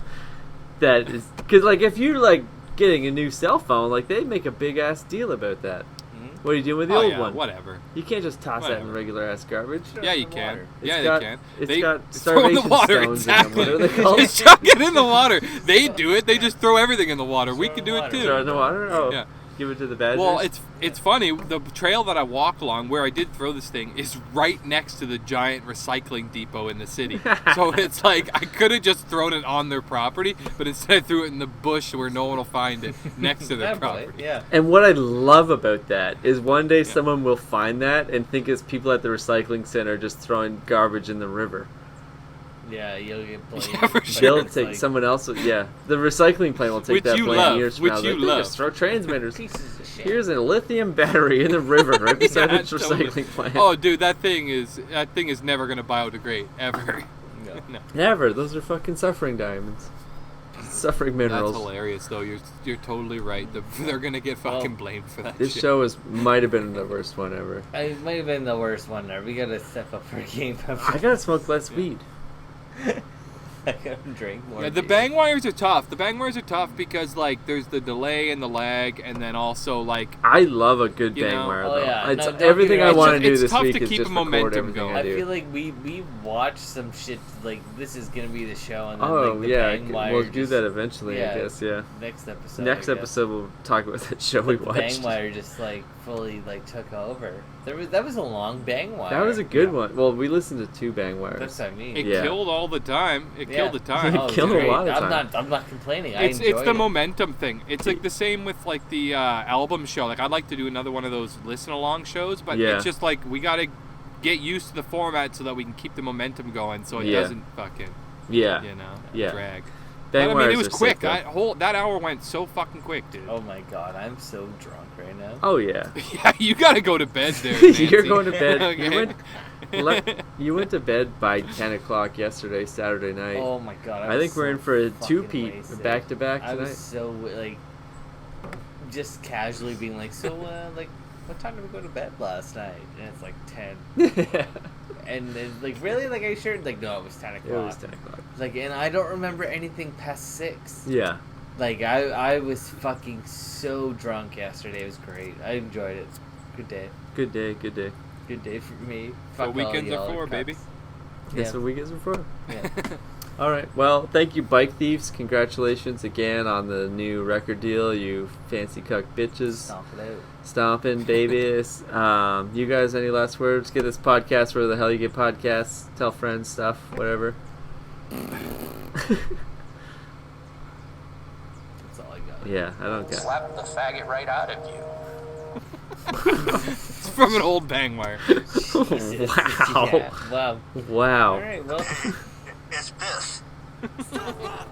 that is... Because, like, if you're, like, getting a new cell phone, like, they'd make a big-ass deal about that. Mhm. What are you doing with the Oh old yeah, one? whatever. You can't just toss that in Whatever. regular-ass garbage. Yeah, you in the can. water. Yeah, It's they got- can. it's They got throw it in the starvation water. stones in them. Exactly. What are they called? Just chuck it in the water. They do it. They just throw everything in the water. We Throw can it do in it water. too. Throw it in the water? Oh, Yeah. give it to the badgers? Well, it's funny. The trail that I walked along, where I did throw this thing, is right next to the giant recycling depot in the city. So it's like I could have just thrown it on their property, but instead I threw it in the bush where no one will find it next to their Fair play, property. Yeah. And what I love about that is one day someone will find that and think it's people at the recycling center just throwing garbage in the river. Yeah, you'll get blamed. Yeah, for But sure. They'll it's take like, someone else. Yeah, the recycling plant will take Which that you blame love, years from which now. you Like, they love. just throw transmitters. pieces of shit. Here's a lithium battery in the river right beside Yeah, its totally. recycling plant. Oh, dude, that thing is never gonna biodegrade ever. No. No. Never. Those are fucking suffering diamonds. Suffering That's minerals. hilarious, though. You're totally right. They're gonna get fucking Well, blamed for that This shit. show might have been the worst one ever. It might have been the worst one there. We gotta step up our game. I gotta smoke less weed. I gotta drink more. Yeah, the beer. bang wires are tough. The bang wires are tough because like there's the delay and the lag, and then also like I love a good You bang know? wire Oh, though. yeah. It's No, don't everything get me I wrong. want to It's do just this tough week to is keep just the record momentum everything going. I I do. feel like we watch some shit like this is gonna be the show, and then Oh like, the yeah, bang wire we'll do just- that eventually. yeah, I guess. Yeah. Next episode. Next I guess. episode we'll talk about that show we The watched. bang wire just like fully like took over. That was a long bang wire. That was a good one. Well, we listened to 2 bang wires. That's what I mean. it Yeah. killed all the time. It Yeah. killed the time. It killed a great. lot of time. I'm not complaining. It's I enjoyed the it. momentum thing. It's like the same with like the album show. Like I'd like to do another one of those listen along shows, but Yeah. it's just like we gotta get used to the format so that we can keep the momentum going, so it Yeah. doesn't fucking Yeah. drag. Bang But, I mean, wires it was are quick. sick, though. That hour went so fucking quick, dude. Oh my god, I'm so drunk right now. Oh yeah. Yeah, you gotta go to bed there. Nancy. You're going to bed. Okay. You went to bed by 10 o'clock yesterday, Saturday night. Oh my god. I think we're in for a fucking 2-peat wasted. back-to-back I was tonight. so like, just casually being like, so like, what time did we go to bed last night? And it's like 10. And then, like, really? Like, are you sure? Like, no, it was 10 It o'clock. was 10 o'clock. Like, and I don't remember anything past 6. Yeah. Like, I was fucking so drunk yesterday. It was great. I enjoyed it. Good day. Good day, good day. Good day for me. What Fuck weekends all are y'all for, cucks. baby. That's Yeah. what weekends are for. Yeah. All right. Well, thank you, Bike Thieves. Congratulations again on the new record deal, you fancy cuck bitches. Stomp it out. Stomping babies. You guys, any last words? Get this podcast where the hell you get podcasts. Tell friends stuff, whatever. That's all I got. Yeah, I don't get. Slap the faggot right out of you. It's from an old bang wire. Jesus. Wow. Yeah. Wow. Wow. All right. Well. It's this.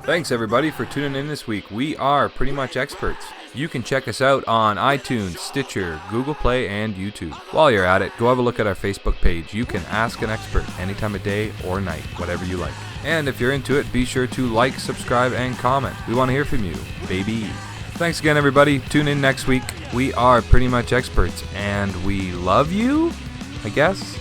Thanks everybody for tuning in this week. We are Pretty Much Experts. You can check us out on iTunes, Stitcher, Google Play, and YouTube. While you're at it, go have a look at our Facebook page. You can ask an expert any time of day or night, whatever you like. And if you're into it, be sure to like, subscribe, and comment. We want to hear from you, baby. Thanks again, everybody. Tune in next week. We are Pretty Much Experts, and we love you, I guess.